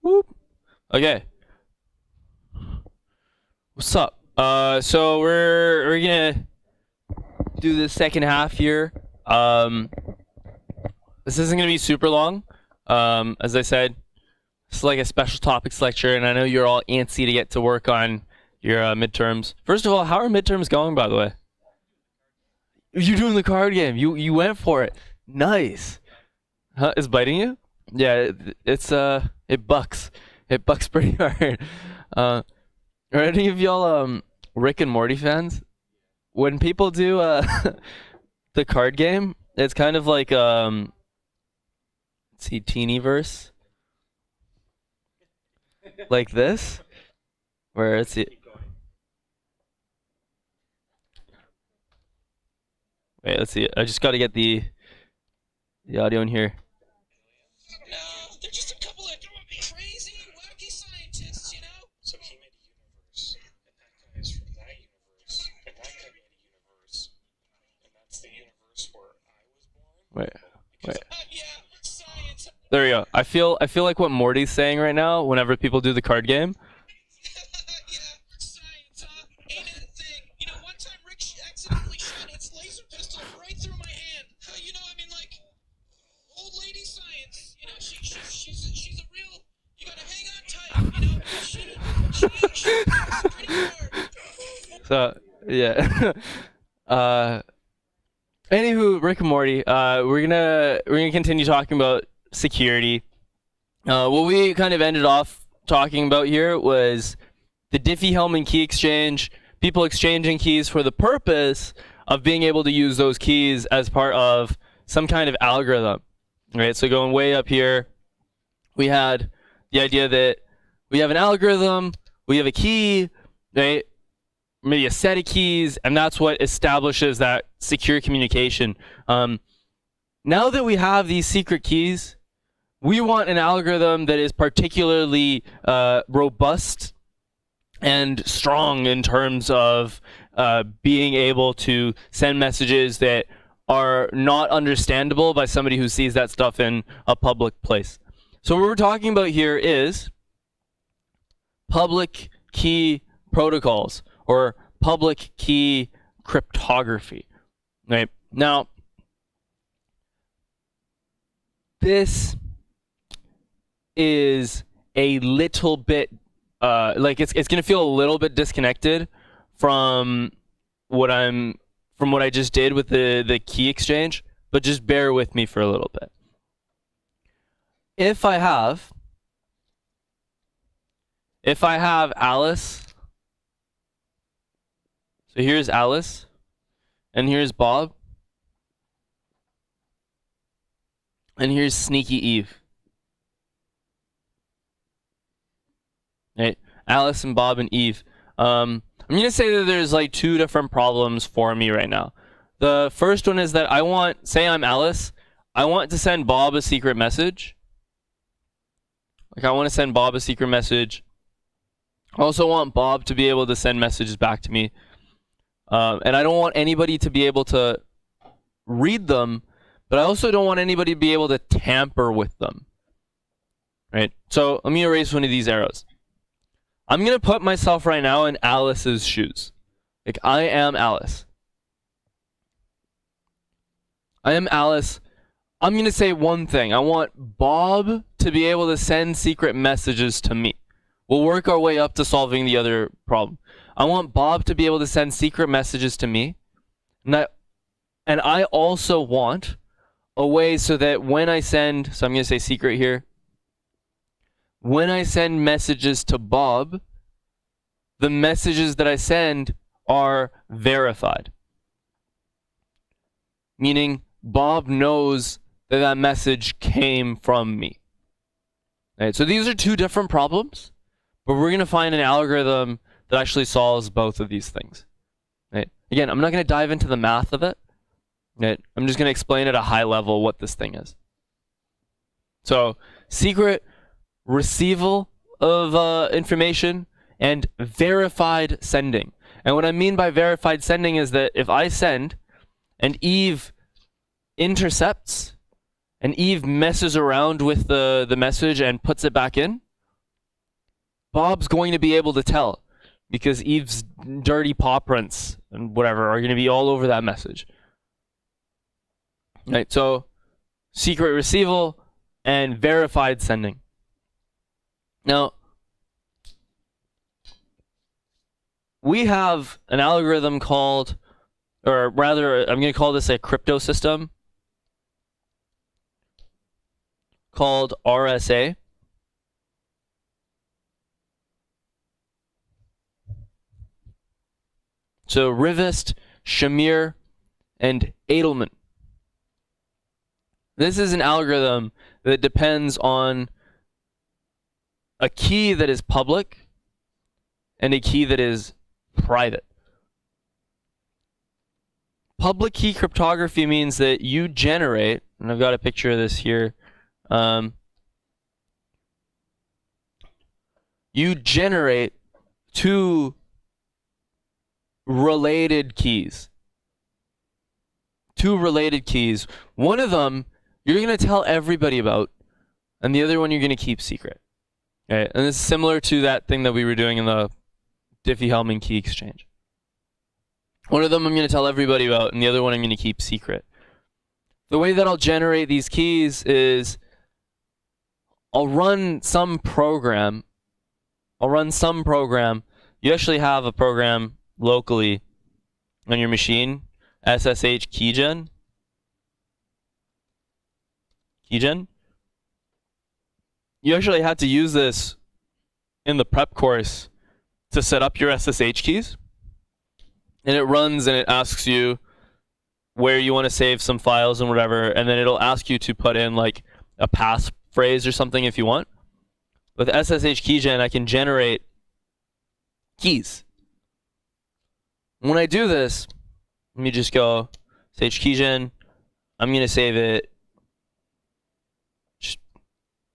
Whoop. Okay. What's up? So we're gonna do the second half here. This isn't gonna be super long. As I said, it's like a special topics lecture, and I know you're all antsy to get to work on your midterms. First of all, how are midterms going, by the way? You're doing the card game. You went for it. Nice. Huh? Is biting you? Yeah, it bucks. It bucks pretty hard. Are any of y'all Rick and Morty fans? When people do the card game, it's kind of like let's see, Teenyverse, like this, where it's wait, let's see. I just got to get the audio in here. No, they're just a couple of crazy, wacky scientists, you know? So he made a universe, and that guy is from that universe, and that guy made a universe, and that's the universe where I was born. Wait. Yeah, science. There we go. I feel like what Morty's saying right now whenever people do the card game. Yeah, science, ain't it a thing? You know, one time Rick accidentally shot its laser pistol right through my hand. You know, I mean, like, old lady science. You know, she's a real. You gotta hang on tight. You know, she's pretty hard. So yeah. Anywho, Rick and Morty. We're gonna continue talking about security. What we kind of ended off talking about here was the Diffie-Hellman key exchange. People exchanging keys for the purpose of being able to use those keys as part of some kind of algorithm. Right. So going way up here, we had the idea that we have an algorithm, we have a key, right? Maybe a set of keys, and that's what establishes that secure communication. Now that we have these secret keys, we want an algorithm that is particularly robust and strong in terms of being able to send messages that are not understandable by somebody who sees that stuff in a public place. So what we're talking about here is public key protocols, or public key cryptography. Right? Now, this is a little bit like it's gonna feel a little bit disconnected from what I just did with the key exchange, but just bear with me for a little bit. If I have Alice, so here's Alice, and here's Bob, and here's Sneaky Eve. Right? Alice and Bob and Eve. I'm going to say that there's like two different problems for me right now. The first one is that say I'm Alice, I want to send Bob a secret message. Like, I want to send Bob a secret message. I also want Bob to be able to send messages back to me. And I don't want anybody to be able to read them, but I also don't want anybody to be able to tamper with them. Right? So let me erase one of these arrows. I'm going to put myself right now in Alice's shoes. Like, I am Alice. I am Alice. I'm going to say one thing. I want Bob to be able to send secret messages to me. We'll work our way up to solving the other problem. I want Bob to be able to send secret messages to me. And I also want a way so that when I send, so I'm going to say secret here. When I send messages to Bob, the messages that I send are verified. Meaning Bob knows that that message came from me. Right, so these are two different problems, but we're going to find an algorithm that actually solves both of these things. Right? Again, I'm not going to dive into the math of it. Right? I'm just going to explain at a high level what this thing is. So, secret receival of information and verified sending. And what I mean by verified sending is that if I send and Eve intercepts and Eve messes around with the message and puts it back in, Bob's going to be able to tell because Eve's dirty paw prints and whatever are going to be all over that message. Right, so secret receival and verified sending. Now, we have an algorithm called, or rather, I'm going to call this a crypto system called RSA. So Rivest, Shamir, and Edelman. This is an algorithm that depends on a key that is public and a key that is private. Public key cryptography means that you generate, and I've got a picture of this here, you generate two related keys. Two related keys. One of them you're going to tell everybody about, and the other one you're going to keep secret. Okay? And this is similar to that thing that we were doing in the Diffie-Hellman key exchange. One of them I'm going to tell everybody about, and the other one I'm going to keep secret. The way that I'll generate these keys is I'll run some program. You actually have a program locally on your machine, SSH keygen. You actually had to use this in the prep course to set up your SSH keys. And it runs and it asks you where you want to save some files and whatever, and then it'll ask you to put in like a passphrase or something if you want. With SSH keygen, I can generate keys. When I do this, let me just go SSH keygen. I'm going to save it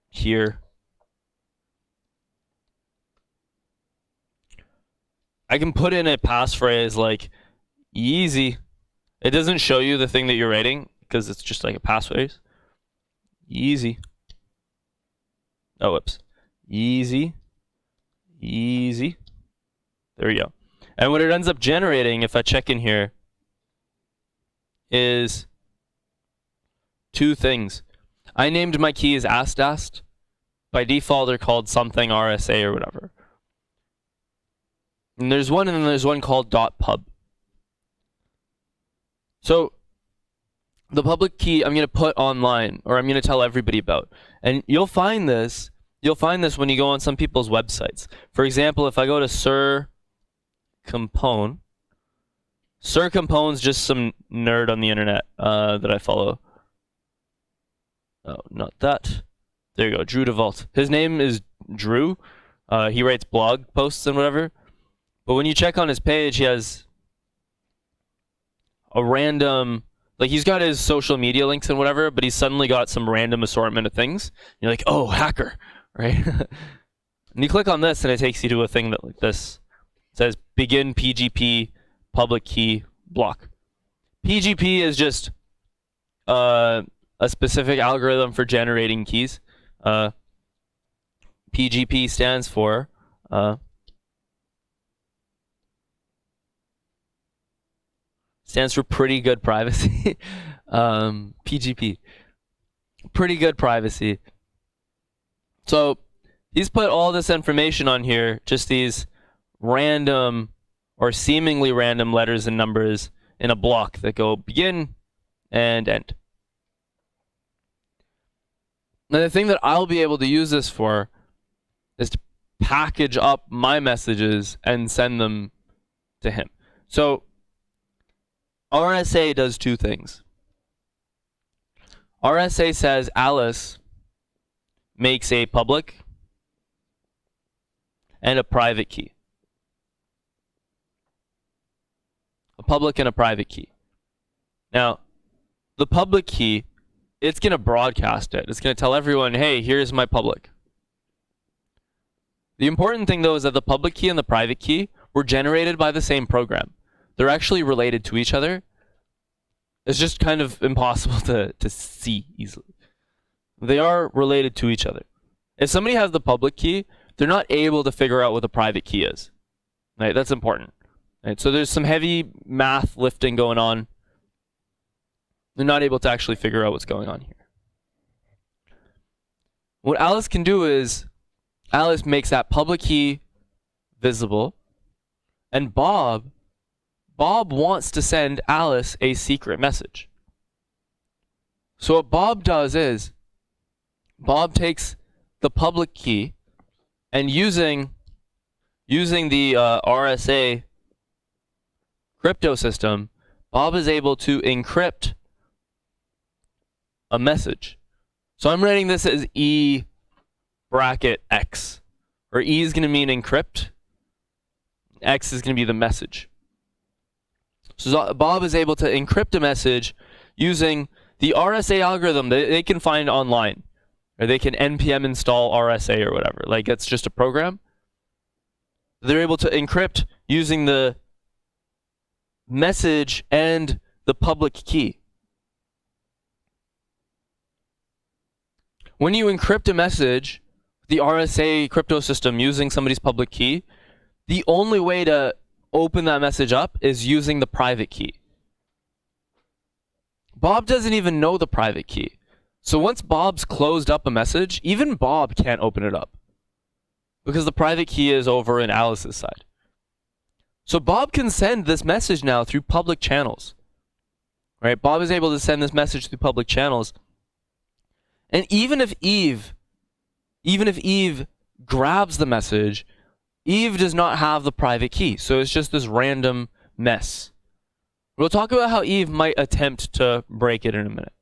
here. I can put in a passphrase like easy. It doesn't show you the thing that you're writing because it's just like a passphrase. Easy. Oh, whoops. Easy. There we go. And what it ends up generating, if I check in here, is two things. I named my keys AST. By default, they're called something RSA or whatever. And there's one called .pub. So the public key I'm going to put online, or I'm going to tell everybody about. And you'll find this when you go on some people's websites. For example, if I go to Sir Compone. Sir Compone's just some nerd on the internet that I follow. Oh, not that. There you go, Drew DeVault. His name is Drew. He writes blog posts and whatever. But when you check on his page, he has a random, like he's got his social media links and whatever, but he's suddenly got some random assortment of things. You're like, oh, hacker, right? And you click on this and it takes you to a thing that like this. It says begin PGP public key block. PGP is just a specific algorithm for generating keys. PGP stands for pretty good privacy. PGP, pretty good privacy. So he's put all this information on here, just these random or seemingly random letters and numbers in a block that go begin and end. Now the thing that I'll be able to use this for is to package up my messages and send them to him. So RSA does two things. RSA says Alice makes a public and a private key. A public and a private key. Now, the public key, it's going to broadcast it. It's going to tell everyone, hey, here's my public. The important thing, though, is that the public key and the private key were generated by the same program. They're actually related to each other. It's just kind of impossible to see easily. They are related to each other. If somebody has the public key, they're not able to figure out what the private key is. Right? That's important. Right? So there's some heavy math lifting going on. They're not able to actually figure out what's going on here. What Alice can do is, Alice makes that public key visible, and Bob wants to send Alice a secret message. So what Bob does is, Bob takes the public key and using the RSA crypto system, Bob is able to encrypt a message. So I'm writing this as E bracket X, where E is going to mean encrypt, X is going to be the message. So Bob is able to encrypt a message using the RSA algorithm that they can find online, or they can npm install RSA or whatever. Like, it's just a program. They're able to encrypt using the message and the public key. When you encrypt a message, the RSA crypto system using somebody's public key, the only way to open that message up is using the private key. Bob doesn't even know the private key. So once Bob's closed up a message, even Bob can't open it up, because the private key is over in Alice's side. So Bob can send this message now through public channels. Right? Bob is able to send this message through public channels. And even if Eve grabs the message, Eve does not have the private key. So it's just this random mess. We'll talk about how Eve might attempt to break it in a minute.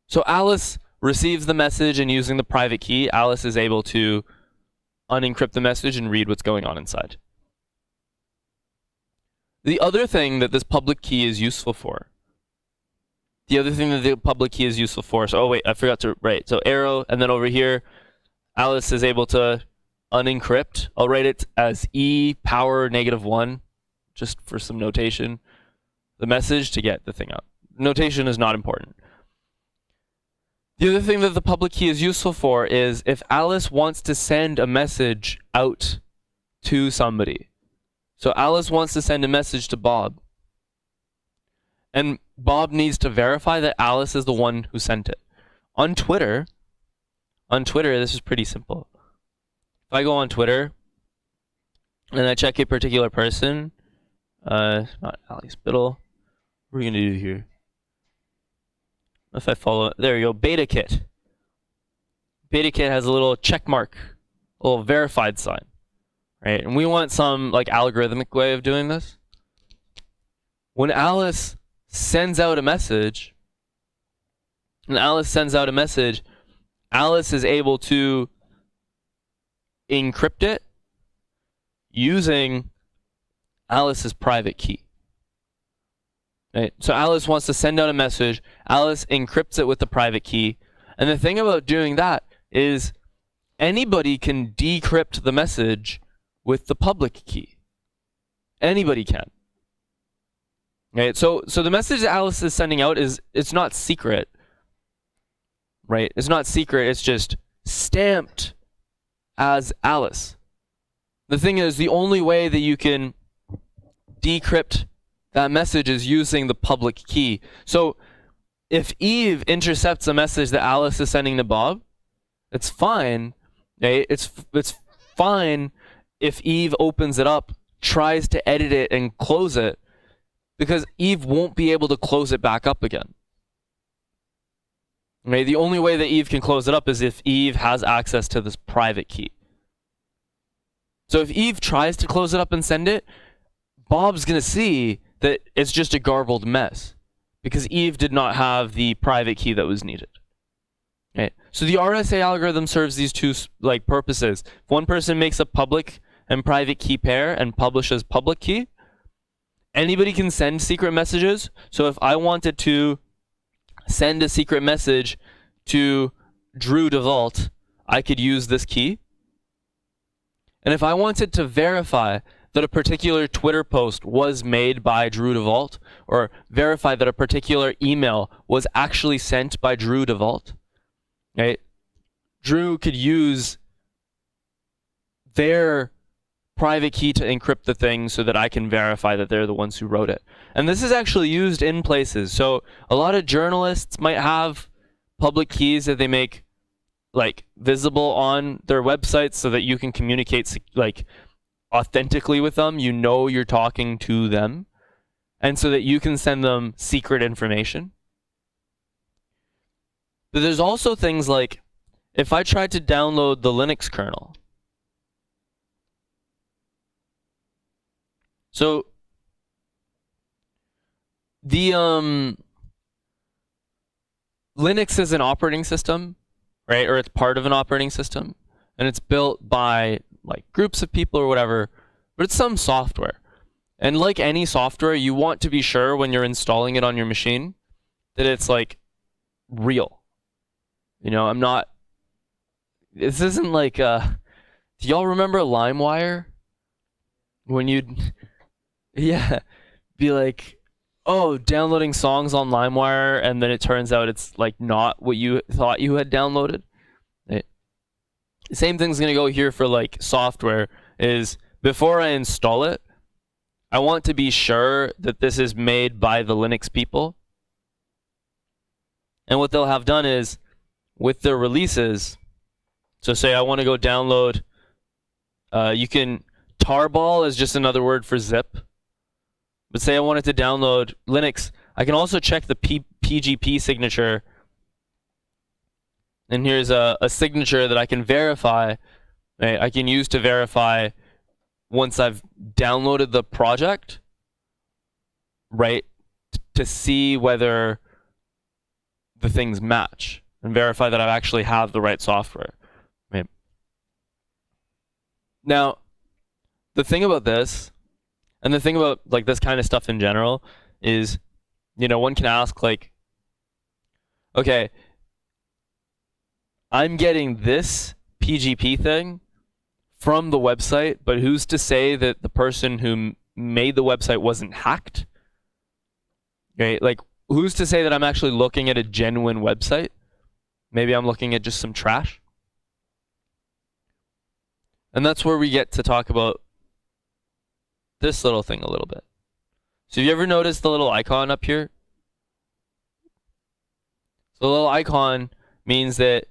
So Alice receives the message, and using the private key, Alice is able to unencrypt the message and read what's going on inside. The other thing that this public key is useful for, so, oh wait, I forgot to write. So arrow, and then over here, Alice is able to unencrypt. I'll write it as E power -1, just for some notation. The message to get the thing out. Notation is not important. The other thing that the public key is useful for is if Alice wants to send a message out to somebody. So Alice wants to send a message to Bob. And Bob needs to verify that Alice is the one who sent it. On Twitter, this is pretty simple. If I go on Twitter and I check a particular person, not Alex Biddle, what are we going to do here? If I follow, there you go, BetaKit. BetaKit has a little check mark, a little verified sign, right? And we want some like algorithmic way of doing this. When Alice sends out a message, Alice is able to encrypt it using Alice's private key. Right? So Alice wants to send out a message. Alice encrypts it with the private key. And the thing about doing that is anybody can decrypt the message with the public key. Anybody can. Right? So the message that Alice is sending out it's not secret. Right? It's not secret, it's just stamped as Alice. The thing is, the only way that you can decrypt that message is using the public key. So if Eve intercepts a message that Alice is sending to Bob, it's fine. Right? It's fine if Eve opens it up, tries to edit it and close it, because Eve won't be able to close it back up again. Right? The only way that Eve can close it up is if Eve has access to this private key. So if Eve tries to close it up and send it, Bob's going to see that it's just a garbled mess, because Eve did not have the private key that was needed. Okay. So the RSA algorithm serves these two purposes. If one person makes a public and private key pair and publishes public key, anybody can send secret messages. So if I wanted to send a secret message to Drew DeVault, I could use this key. And if I wanted to verify that a particular Twitter post was made by Drew DeVault, or verify that a particular email was actually sent by Drew DeVault, right? Drew could use their private key to encrypt the thing so that I can verify that they're the ones who wrote it. And this is actually used in places. So a lot of journalists might have public keys that they make like visible on their websites so that you can communicate like authentically with them. You know you're talking to them, and so that you can send them secret information. But there's also things like if I tried to download the Linux kernel. So the Linux is an operating system, right? Or it's part of an operating system, and it's built by like groups of people or whatever, but it's some software. And like any software, you want to be sure when you're installing it on your machine that it's like real. You know, this isn't like, do y'all remember LimeWire? When you'd, yeah, be like, oh, downloading songs on LimeWire, and then it turns out it's like not what you thought you had downloaded. Same thing's gonna go here for like software, is before I install it, I want to be sure that this is made by the Linux people. And what they'll have done is, with their releases, so say I want to go download, you can, tarball is just another word for zip. But say I wanted to download Linux, I can also check the PGP signature. And here's a signature that I can verify. Right? I can use to verify once I've downloaded the project, right? To see whether the things match and verify that I actually have the right software. Right? Now, the thing about this, and the thing about like this kind of stuff in general, is, you know, one can ask like, okay, I'm getting this PGP thing from the website, but who's to say that the person who made the website wasn't hacked? Right? Like, who's to say that I'm actually looking at a genuine website? Maybe I'm looking at just some trash. And that's where we get to talk about this little thing a little bit. So have you ever noticed the little icon up here? So the little icon means that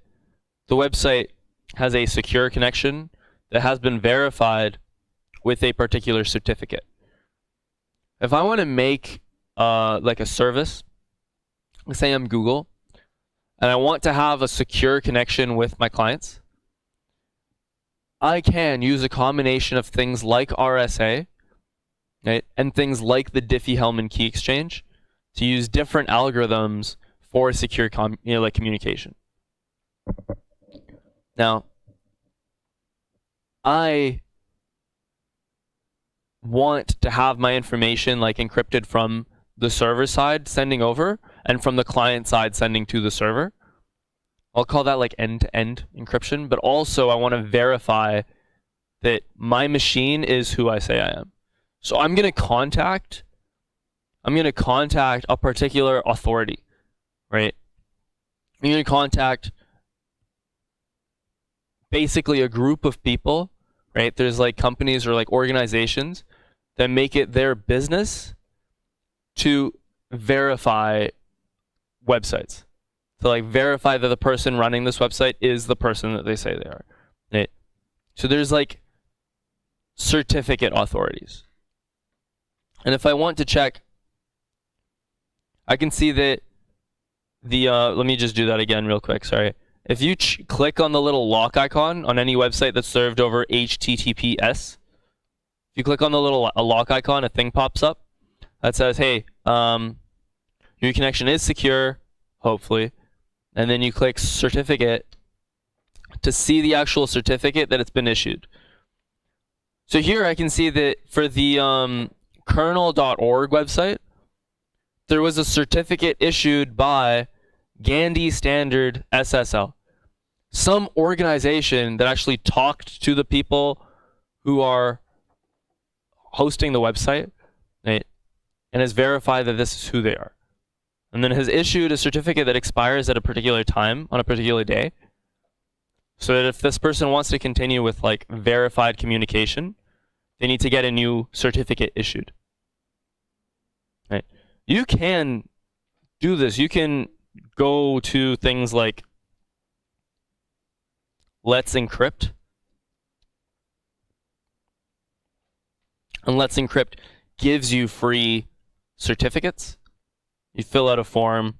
the website has a secure connection that has been verified with a particular certificate. If I want to make like a service, let's say I'm Google, and I want to have a secure connection with my clients, I can use a combination of things like RSA, right, and things like the Diffie-Hellman key exchange to use different algorithms for secure like communication. Now, I want to have my information like encrypted from the server side sending over and from the client side sending to the server. I'll call that like end-to-end encryption, but also I want to verify that my machine is who I say I am. So I'm going to contact a particular authority, right? I'm going to contact basically a group of people, right? There's like companies or like organizations that make it their business to verify websites. To like verify that the person running this website is the person that they say they are. Right? So there's like certificate authorities. And if I want to check, I can see that the, let me just do that again real quick, sorry. If you click on the little lock icon on any website that's served over HTTPS, if you click on the little lock icon, a thing pops up that says, hey, your connection is secure, hopefully. And then you click certificate to see the actual certificate that it's been issued. So here I can see that for the kernel.org website, there was a certificate issued by Gandhi Standard SSL. Some organization that actually talked to the people who are hosting the website, right, and has verified that this is who they are. And then has issued a certificate that expires at a particular time on a particular day. so that if this person wants to continue with like verified communication, they need to get a new certificate issued. Right? You can do this. You can go to things like Let's Encrypt. And Let's Encrypt gives you free certificates. You fill out a form,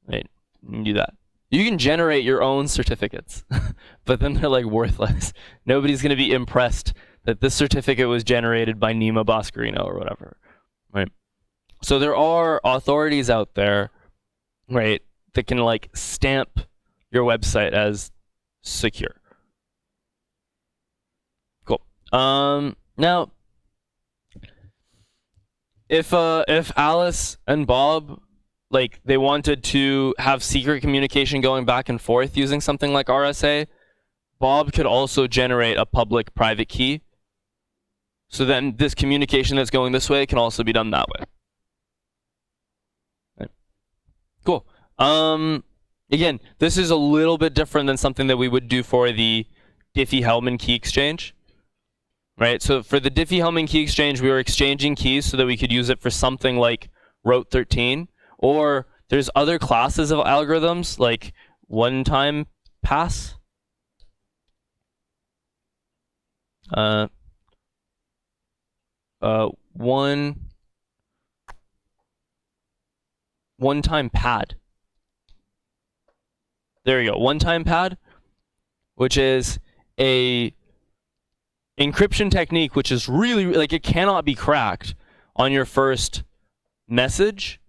right? You do that. You can generate your own certificates, but then they're like worthless. Nobody's going to be impressed that this certificate was generated by Nima Boscarino or whatever, right? So there are authorities out there, right, that can like stamp your website as secure. Cool. Now, if Alice and Bob, like, they wanted to have secret communication going back and forth using something like RSA, Bob could also generate a public private key. So then this communication that's going this way can also be done that way. Right. Cool. Again, this is a little bit different than something that we would do for the Diffie-Hellman key exchange. Right? So for the Diffie-Hellman key exchange, we were exchanging keys so that we could use it for something like route 13. Or there's other classes of algorithms like one-time pass. One-time pad. There you go. One-time pad, which is a encryption technique which is really, like, it cannot be cracked on your first message,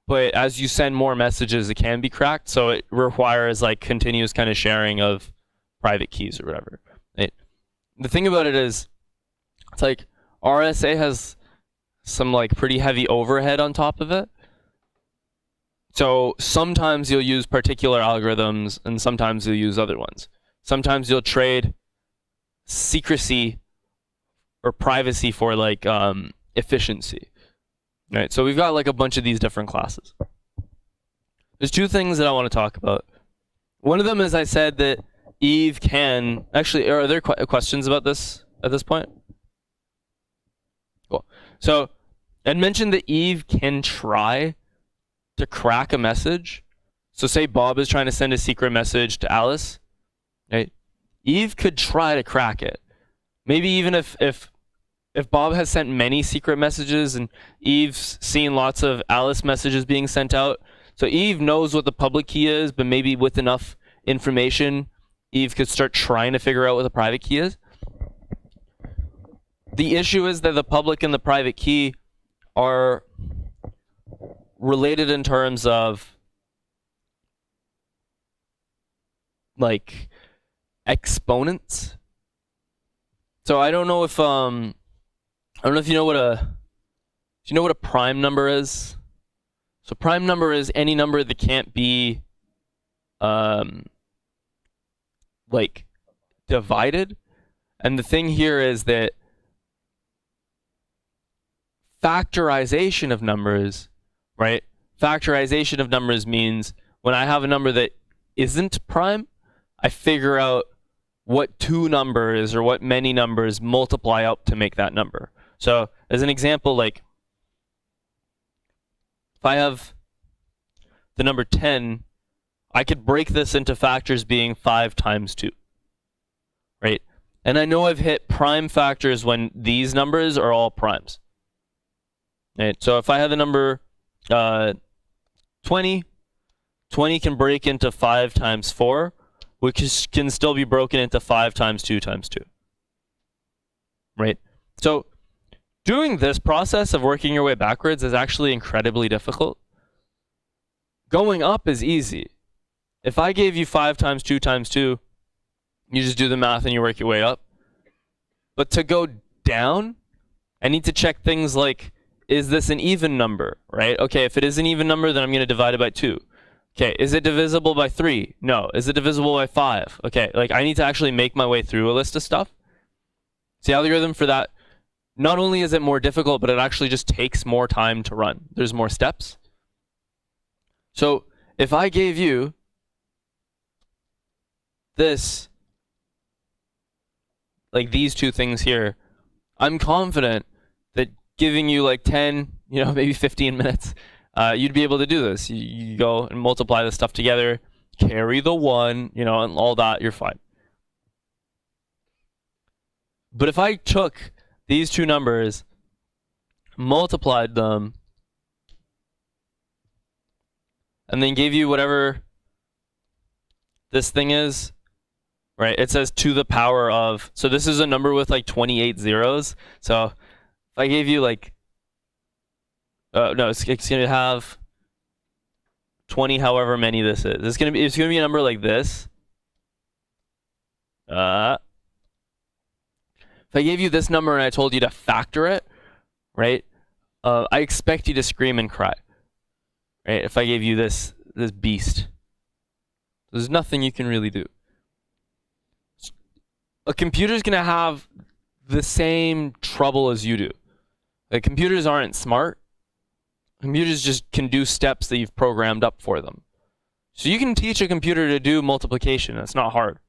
but as you send more messages it can be cracked, so it requires like continuous kind of sharing of private keys or whatever. The thing about it is, it's like RSA has some like pretty heavy overhead on top of it. So sometimes you'll use particular algorithms and sometimes you'll use other ones. Sometimes you'll trade secrecy or privacy for like efficiency. Right? So we've got like a bunch of these different classes. There's two things that I want to talk about. One of them is I said that Eve can... Actually, are there questions about this at this point? Cool. So I mentioned that Eve can try to crack a message. So say Bob is trying to send a secret message to Alice, right? Eve could try to crack it. Maybe even if Bob has sent many secret messages and Eve's seen lots of Alice messages being sent out, so Eve knows what the public key is, but maybe with enough information, Eve could start trying to figure out what the private key is. The issue is that the public and the private key are related in terms of like exponents. So I don't know if you know what a prime number is. So prime number is any number that can't be like divided. And the thing here is that factorization of numbers, right? Factorization of numbers means when I have a number that isn't prime, I figure out what two numbers or what many numbers multiply up to make that number. So as an example, like if I have the number 10, I could break this into factors being 5 times 2, right? And I know I've hit prime factors when these numbers are all primes. Right? So if I have the number 20, 20 can break into 5 times 4, which can still be broken into 5 times 2 times 2. Right? So doing this process of working your way backwards is actually incredibly difficult. Going up is easy. If I gave you 5 times 2 times 2, you just do the math and you work your way up. But to go down, I need to check things like, is this an even number, right? Okay, if it is an even number, then I'm going to divide it by 2. Okay, is it divisible by 3? No. Is it divisible by 5? Okay, like I need to actually make my way through a list of stuff. So the algorithm for that, not only is it more difficult, but it actually just takes more time to run. There's more steps. So if I gave you this, like these two things here, I'm confident that giving you like 10, maybe 15 minutes, you'd be able to do this. You go and multiply this stuff together, carry the 1, and all that, you're fine. But if I took these two numbers, multiplied them, and then gave you whatever this thing is, right? It says to the power of, so this is a number with like 28 zeros. So if I gave you like, no, it's going to have 20, however many this is. It's going to be a number like this. If I gave you this number and I told you to factor it, right? I expect you to scream and cry, right? If I gave you this beast, there's nothing you can really do. A computer's gonna have the same trouble as you do. Like, computers aren't smart. Computers just can do steps that you've programmed up for them. So you can teach a computer to do multiplication. It's not hard,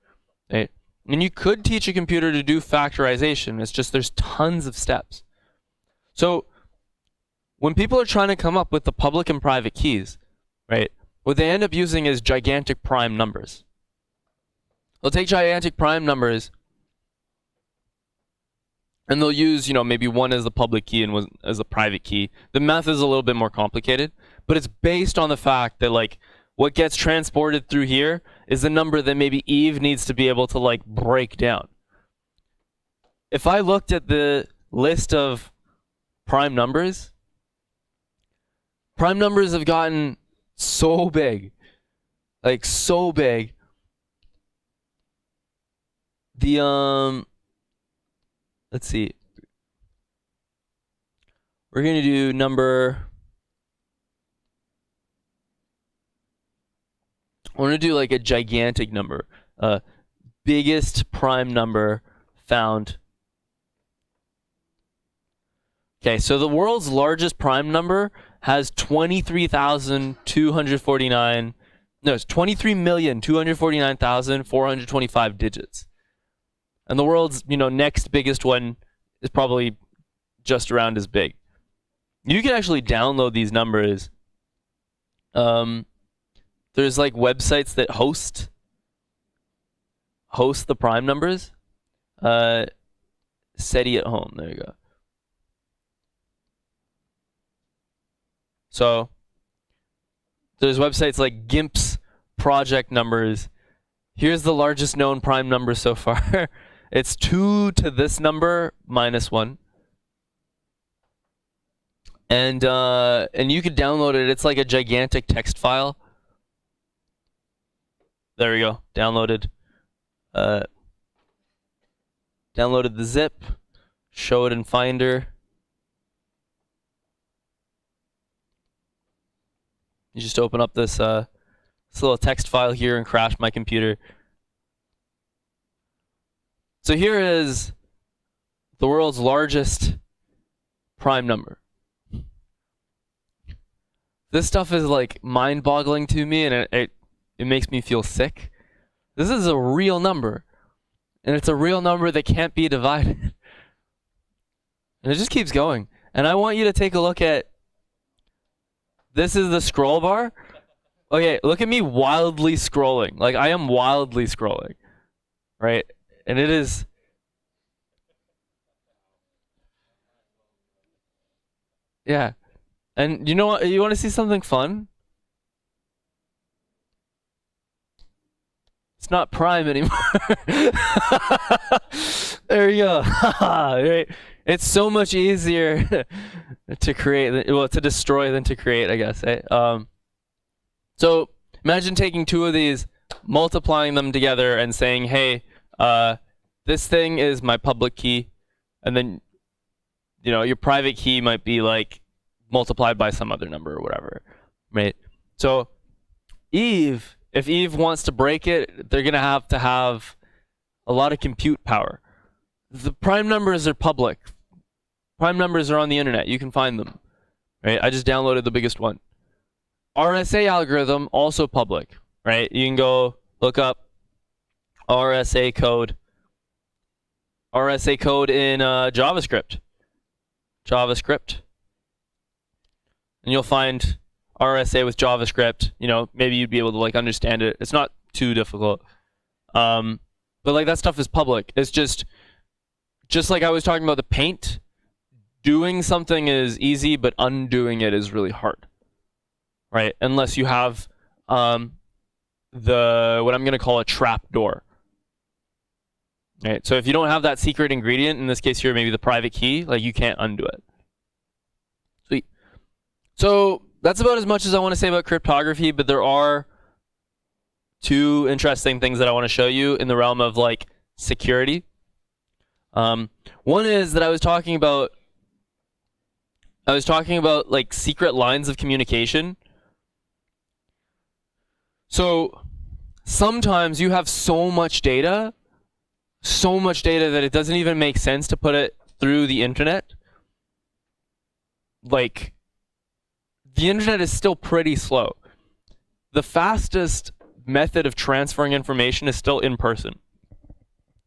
right? And you could teach a computer to do factorization. It's just there's tons of steps. So when people are trying to come up with the public and private keys, right, what they end up using is gigantic prime numbers. They'll take gigantic prime numbers and they'll use, maybe 1 as the public key and 1 as the private key. The math is a little bit more complicated, but it's based on the fact that, like, what gets transported through here is the number that maybe Eve needs to be able to, like, break down. If I looked at the list of prime numbers have gotten so big. Like, so big. Let's see. We're going to do number... I want to do like a gigantic number. Biggest prime number found. Okay, so the world's largest prime number has 23,249. No, it's 23,249,425 digits. And the world's, next biggest one is probably just around as big. You can actually download these numbers. There's like websites that host the prime numbers. SETI at home. There you go. So there's websites like GIMP's project numbers. Here's the largest known prime number so far. It's 2 to this number minus 1. And you could download it. It's like a gigantic text file. There we go. Downloaded. Downloaded the zip. Show it in Finder. You just open up this little text file here and crash my computer. So here is the world's largest prime number. This stuff is like mind-boggling to me, and it makes me feel sick. This is a real number, and it's a real number that can't be divided. And it just keeps going. And I want you to take a look at, this is the scroll bar. Okay, look at me wildly scrolling. Like, I am wildly scrolling, right? And it is... Yeah. And you know what? You want to see something fun? It's not prime anymore. There you go. Right? It's so much easier to create, well, to destroy than to create, I guess. Eh? So imagine taking two of these, multiplying them together, and saying, "Hey, this thing is my public key," and then, your private key might be like multiplied by some other number or whatever, right? So Eve, if Eve wants to break it, they're gonna have to have a lot of compute power. The prime numbers are public. Prime numbers are on the internet. You can find them, right? I just downloaded the biggest one. RSA algorithm, also public, right? You can go look up RSA code. RSA code in JavaScript. And you'll find RSA with JavaScript. You know, maybe you'd be able to like understand it. It's not too difficult. But like that stuff is public. It's just like I was talking about the paint. Doing something is easy, but undoing it is really hard, right? Unless you have what I'm going to call a trap door. Right? So if you don't have that secret ingredient, in this case here, maybe the private key, like you can't undo it. Sweet. So that's about as much as I want to say about cryptography, but there are two interesting things that I want to show you in the realm of like security. One is that I was talking about like secret lines of communication. So sometimes you have so much data that it doesn't even make sense to put it through the internet. Like, the internet is still pretty slow. The fastest method of transferring information is still in person.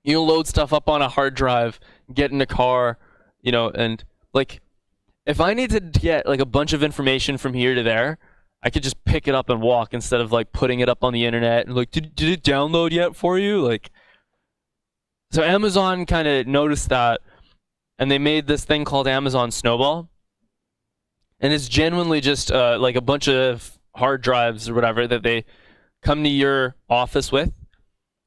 You load stuff up on a hard drive, get in a car, you know, and like, if I need to get like a bunch of information from here to there, I could just pick it up and walk instead of like putting it up on the internet and like, did it download yet for you? Like, so Amazon kind of noticed that, and they made this thing called Amazon Snowball, and it's genuinely just like a bunch of hard drives or whatever that they come to your office with,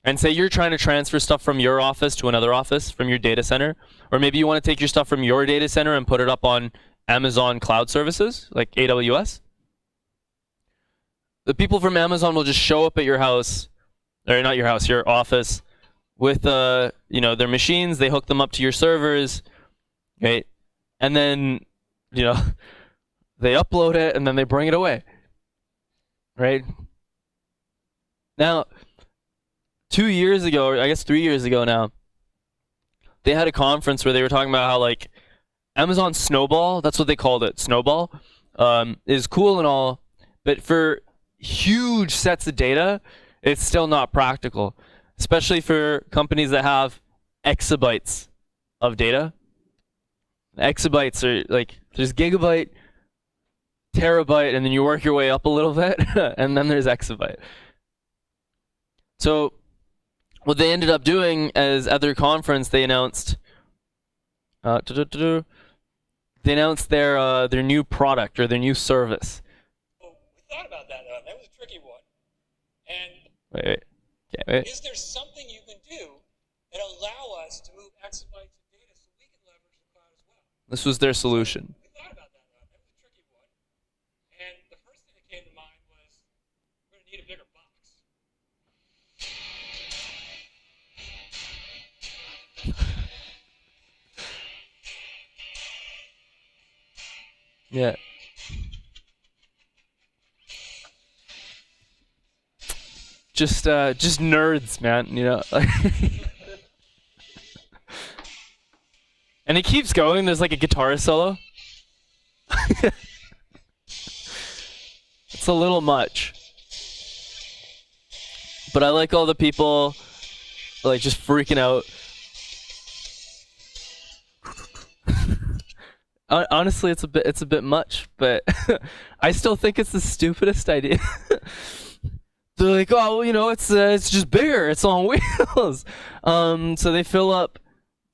and say you're trying to transfer stuff from your office to another office from your data center, or maybe you want to take your stuff from your data center and put it up on Amazon cloud services like AWS. The people from Amazon will just show up at your house, or not your house, your office, with you know, their machines. They hook them up to your servers, right? And then, you know, they upload it and then they bring it away, right? Now, 2 years ago, or I guess 3 years ago now, they had a conference where they were talking about how like Amazon Snowball, that's what they called it, Snowball, is cool and all, but for huge sets of data, it's still not practical, especially for companies that have exabytes of data. Exabytes are like, there's gigabyte, terabyte, and then you work your way up a little bit, and then there's exabyte. So what they ended up doing is at their conference, they announced their new product or their new service. Oh, we thought about that. That was a tricky one. And Wait. Okay, wait. is there something you can do that allow us to move exabytes of data so we can leverage the cloud as well? This was their solution. We thought about that. That was a tricky one. And the first thing that came to mind was we're going to need a bigger box. Yeah. Just nerds, man, you know. And it keeps going. There's like a guitar solo. It's a little much. But I like all the people like just freaking out. Honestly, it's a bit much, but I still think it's the stupidest idea. They're like, oh, well, you know, it's just bigger. It's on wheels. So they fill up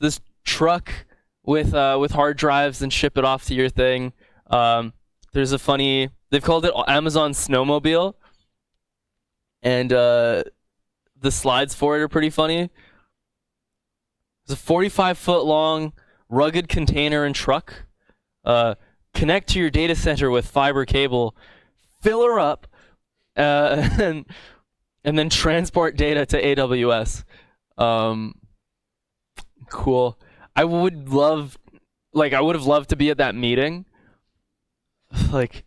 this truck with hard drives and ship it off to your thing. There's a funny, they've called it Amazon Snowmobile, and the slides for it are pretty funny. It's a 45-foot long rugged container and truck. Connect to your data center with fiber cable, fill her up, and then transport data to AWS. Cool. I would have loved to be at that meeting. Like,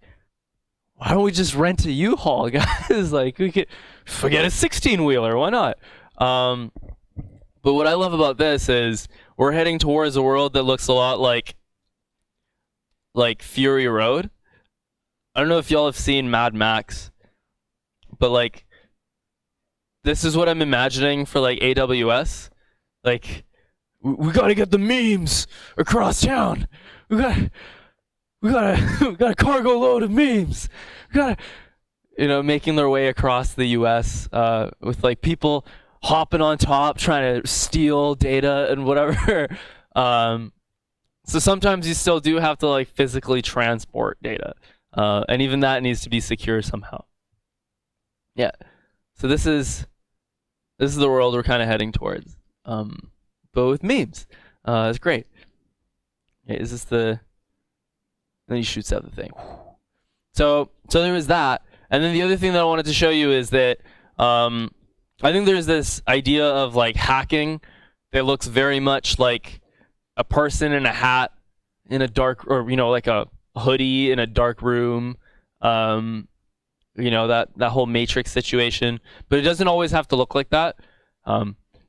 why don't we just rent a U-Haul, guys? Like, we could forget a 16-wheeler. Why not? But what I love about this is we're heading towards a world that looks a lot like Fury Road. I don't know if y'all have seen Mad Max, but like this is what I'm imagining for like AWS. Like, we gotta get the memes across town. We gotta, we got a cargo load of memes. We gotta, making their way across the U.S. With like people hopping on top, trying to steal data and whatever. So sometimes you still do have to like physically transport data, and even that needs to be secure somehow. Yeah. So this is the world we're kind of heading towards, but with memes. It's great. Okay, is this the? Then he shoots out the thing. So there was that, and then the other thing that I wanted to show you is that I think there's this idea of like hacking that looks very much like a person in a hat in a dark, or like a hoodie in a dark room. That whole Matrix situation, but it doesn't always have to look like that.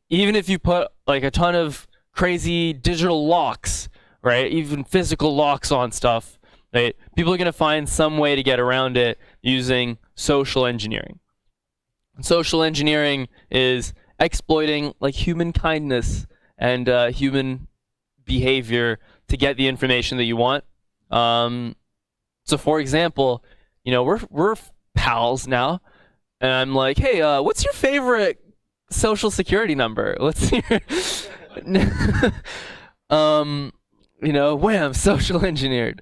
Even if you put like a ton of crazy digital locks, right? Even physical locks on stuff, right? People are gonna find some way to get around it using social engineering. Social engineering is exploiting like human kindness and human behavior to get the information that you want. So for example, we're pals now, and I'm like, hey, what's your favorite social security number? Let's see. Wham, social engineered.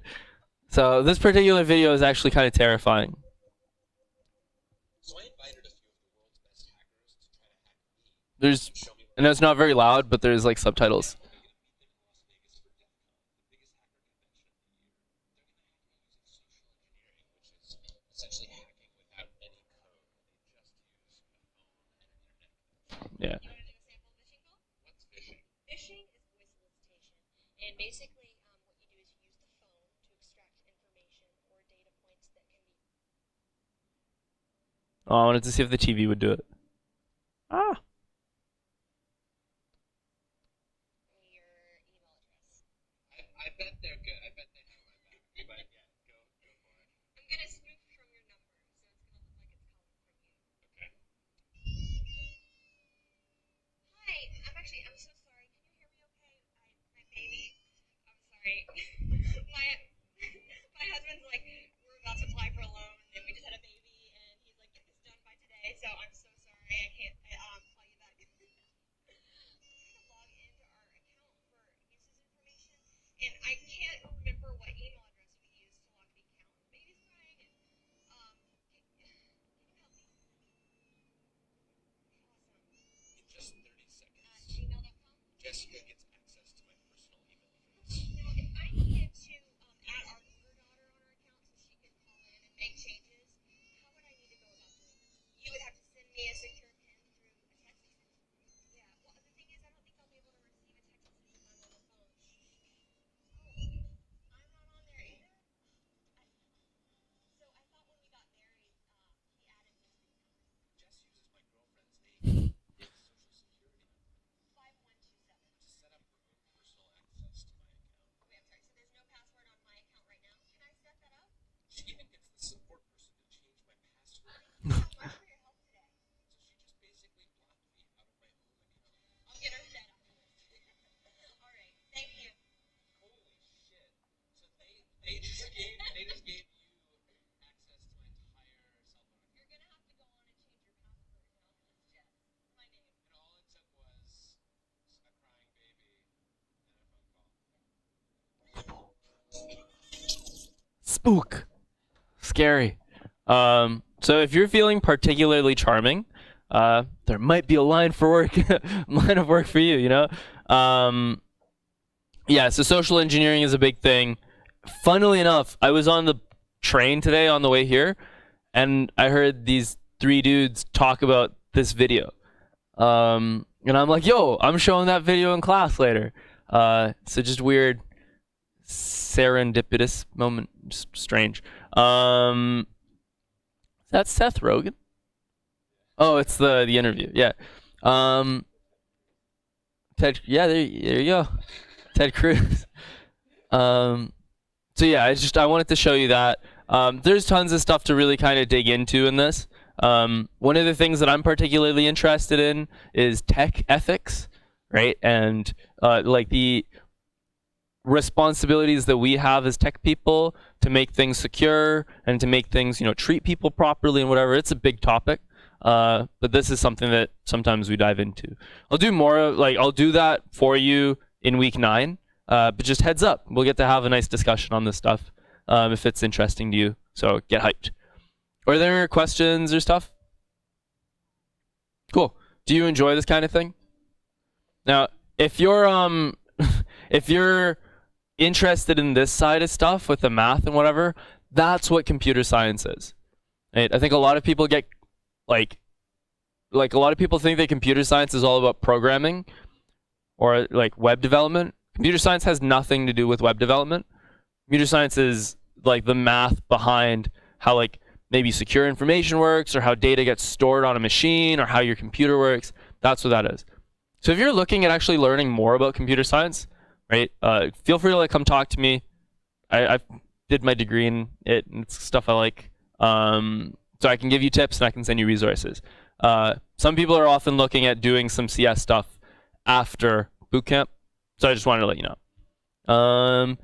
So this particular video is actually kind of terrifying. So I invited a few of the world's best hackers to try to hack me. And it's not very loud, but there's like subtitles. Essentially hacking without any code. They just use a phone and an internet. Yeah. You want to do a sample phishing call? What's phishing? Phishing is voice solicitation. And basically, what you do is you use the phone to extract information or data points that can be. Oh, I wanted to see if the TV would do it. Ah. Your email address. I bet they're good. I bet they have my back. But yeah, go for it. I'm going to spoof from your number, so it's going to look like it's coming from you. Okay. Hi, I'm so sorry. Can you hear me okay? My baby, I'm sorry. my husband's like, we're about to apply for a loan, and we just had a baby, and he's like, get this done by today, so I'm so sorry. I can't call you back. I'm trying to log into our account for uses information, and I can't remember what email address we used to log the account. Baby's crying, and can you help me? Awesome. In just 30 seconds, Gmail.com? Jessica gets access to my personal email address. Now, if I needed to add our older daughter on our account so she could call in and make changes, how would I need to go about doing this? You would have to send me a secure PIN through a text message? Yeah. Well, the thing is, I don't think I'll be able to receive a text message with my mobile phone. Oh, I'm not on there either? So I thought when we got married, he added this thing. Jess uses my girlfriend's name in social security number 5127. to set up her own personal access to my account. Okay, I'm sorry. So there's no password on my account right now. Can I set that up? She even gets the support person to change my password. Thank you so much for your help today. So she just basically blocked me out of my own account. I'll get her set up. All right. Thank you. Holy shit. So they just gave you access to my entire cell phone account. You're gonna have to go on and change your password now. It's Jess. My name. And all it took was a crying baby and a phone call. Spook. Scary. So if you're feeling particularly charming, there might be a line of work for you, Yeah, so social engineering is a big thing. Funnily enough, I was on the train today on the way here, and I heard these three dudes talk about this video. And I'm like, yo, I'm showing that video in class later. So just weird serendipitous moment. Strange. Is that Seth Rogen? Oh, it's the interview. Yeah. Ted. Yeah, there you go. Ted Cruz. So yeah, I wanted to show you that. There's tons of stuff to really kind of dig into in this. One of the things that I'm particularly interested in is tech ethics, right? And like the responsibilities that we have as tech people to make things secure and to make things, treat people properly and whatever. It's a big topic. But this is something that sometimes we dive into. I'll do I'll do that for you in week 9. But just heads up, we'll get to have a nice discussion on this stuff if it's interesting to you. So get hyped. Are there questions or stuff? Cool. Do you enjoy this kind of thing? Now, if you're if you're interested in this side of stuff with the math and whatever, that's what computer science is. Right? I think a lot of people get like a lot of people think that computer science is all about programming or like web development. Computer science has nothing to do with web development. Computer science is like the math behind how like maybe secure information works or how data gets stored on a machine or how your computer works. That's what that is. So if you're looking at actually learning more about computer science, right, feel free to come talk to me. I did my degree in it and it's stuff I like. So I can give you tips and I can send you resources. Some people are often looking at doing some CS stuff after bootcamp. So I just wanted to let you know.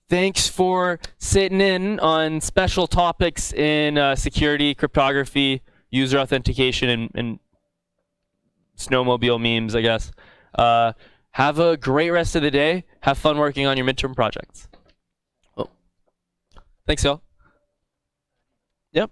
Thanks for sitting in on special topics in security, cryptography, user authentication, and snowmobile memes, I guess. Have a great rest of the day. Have fun working on your midterm projects. Oh. Thanks, y'all. Yep.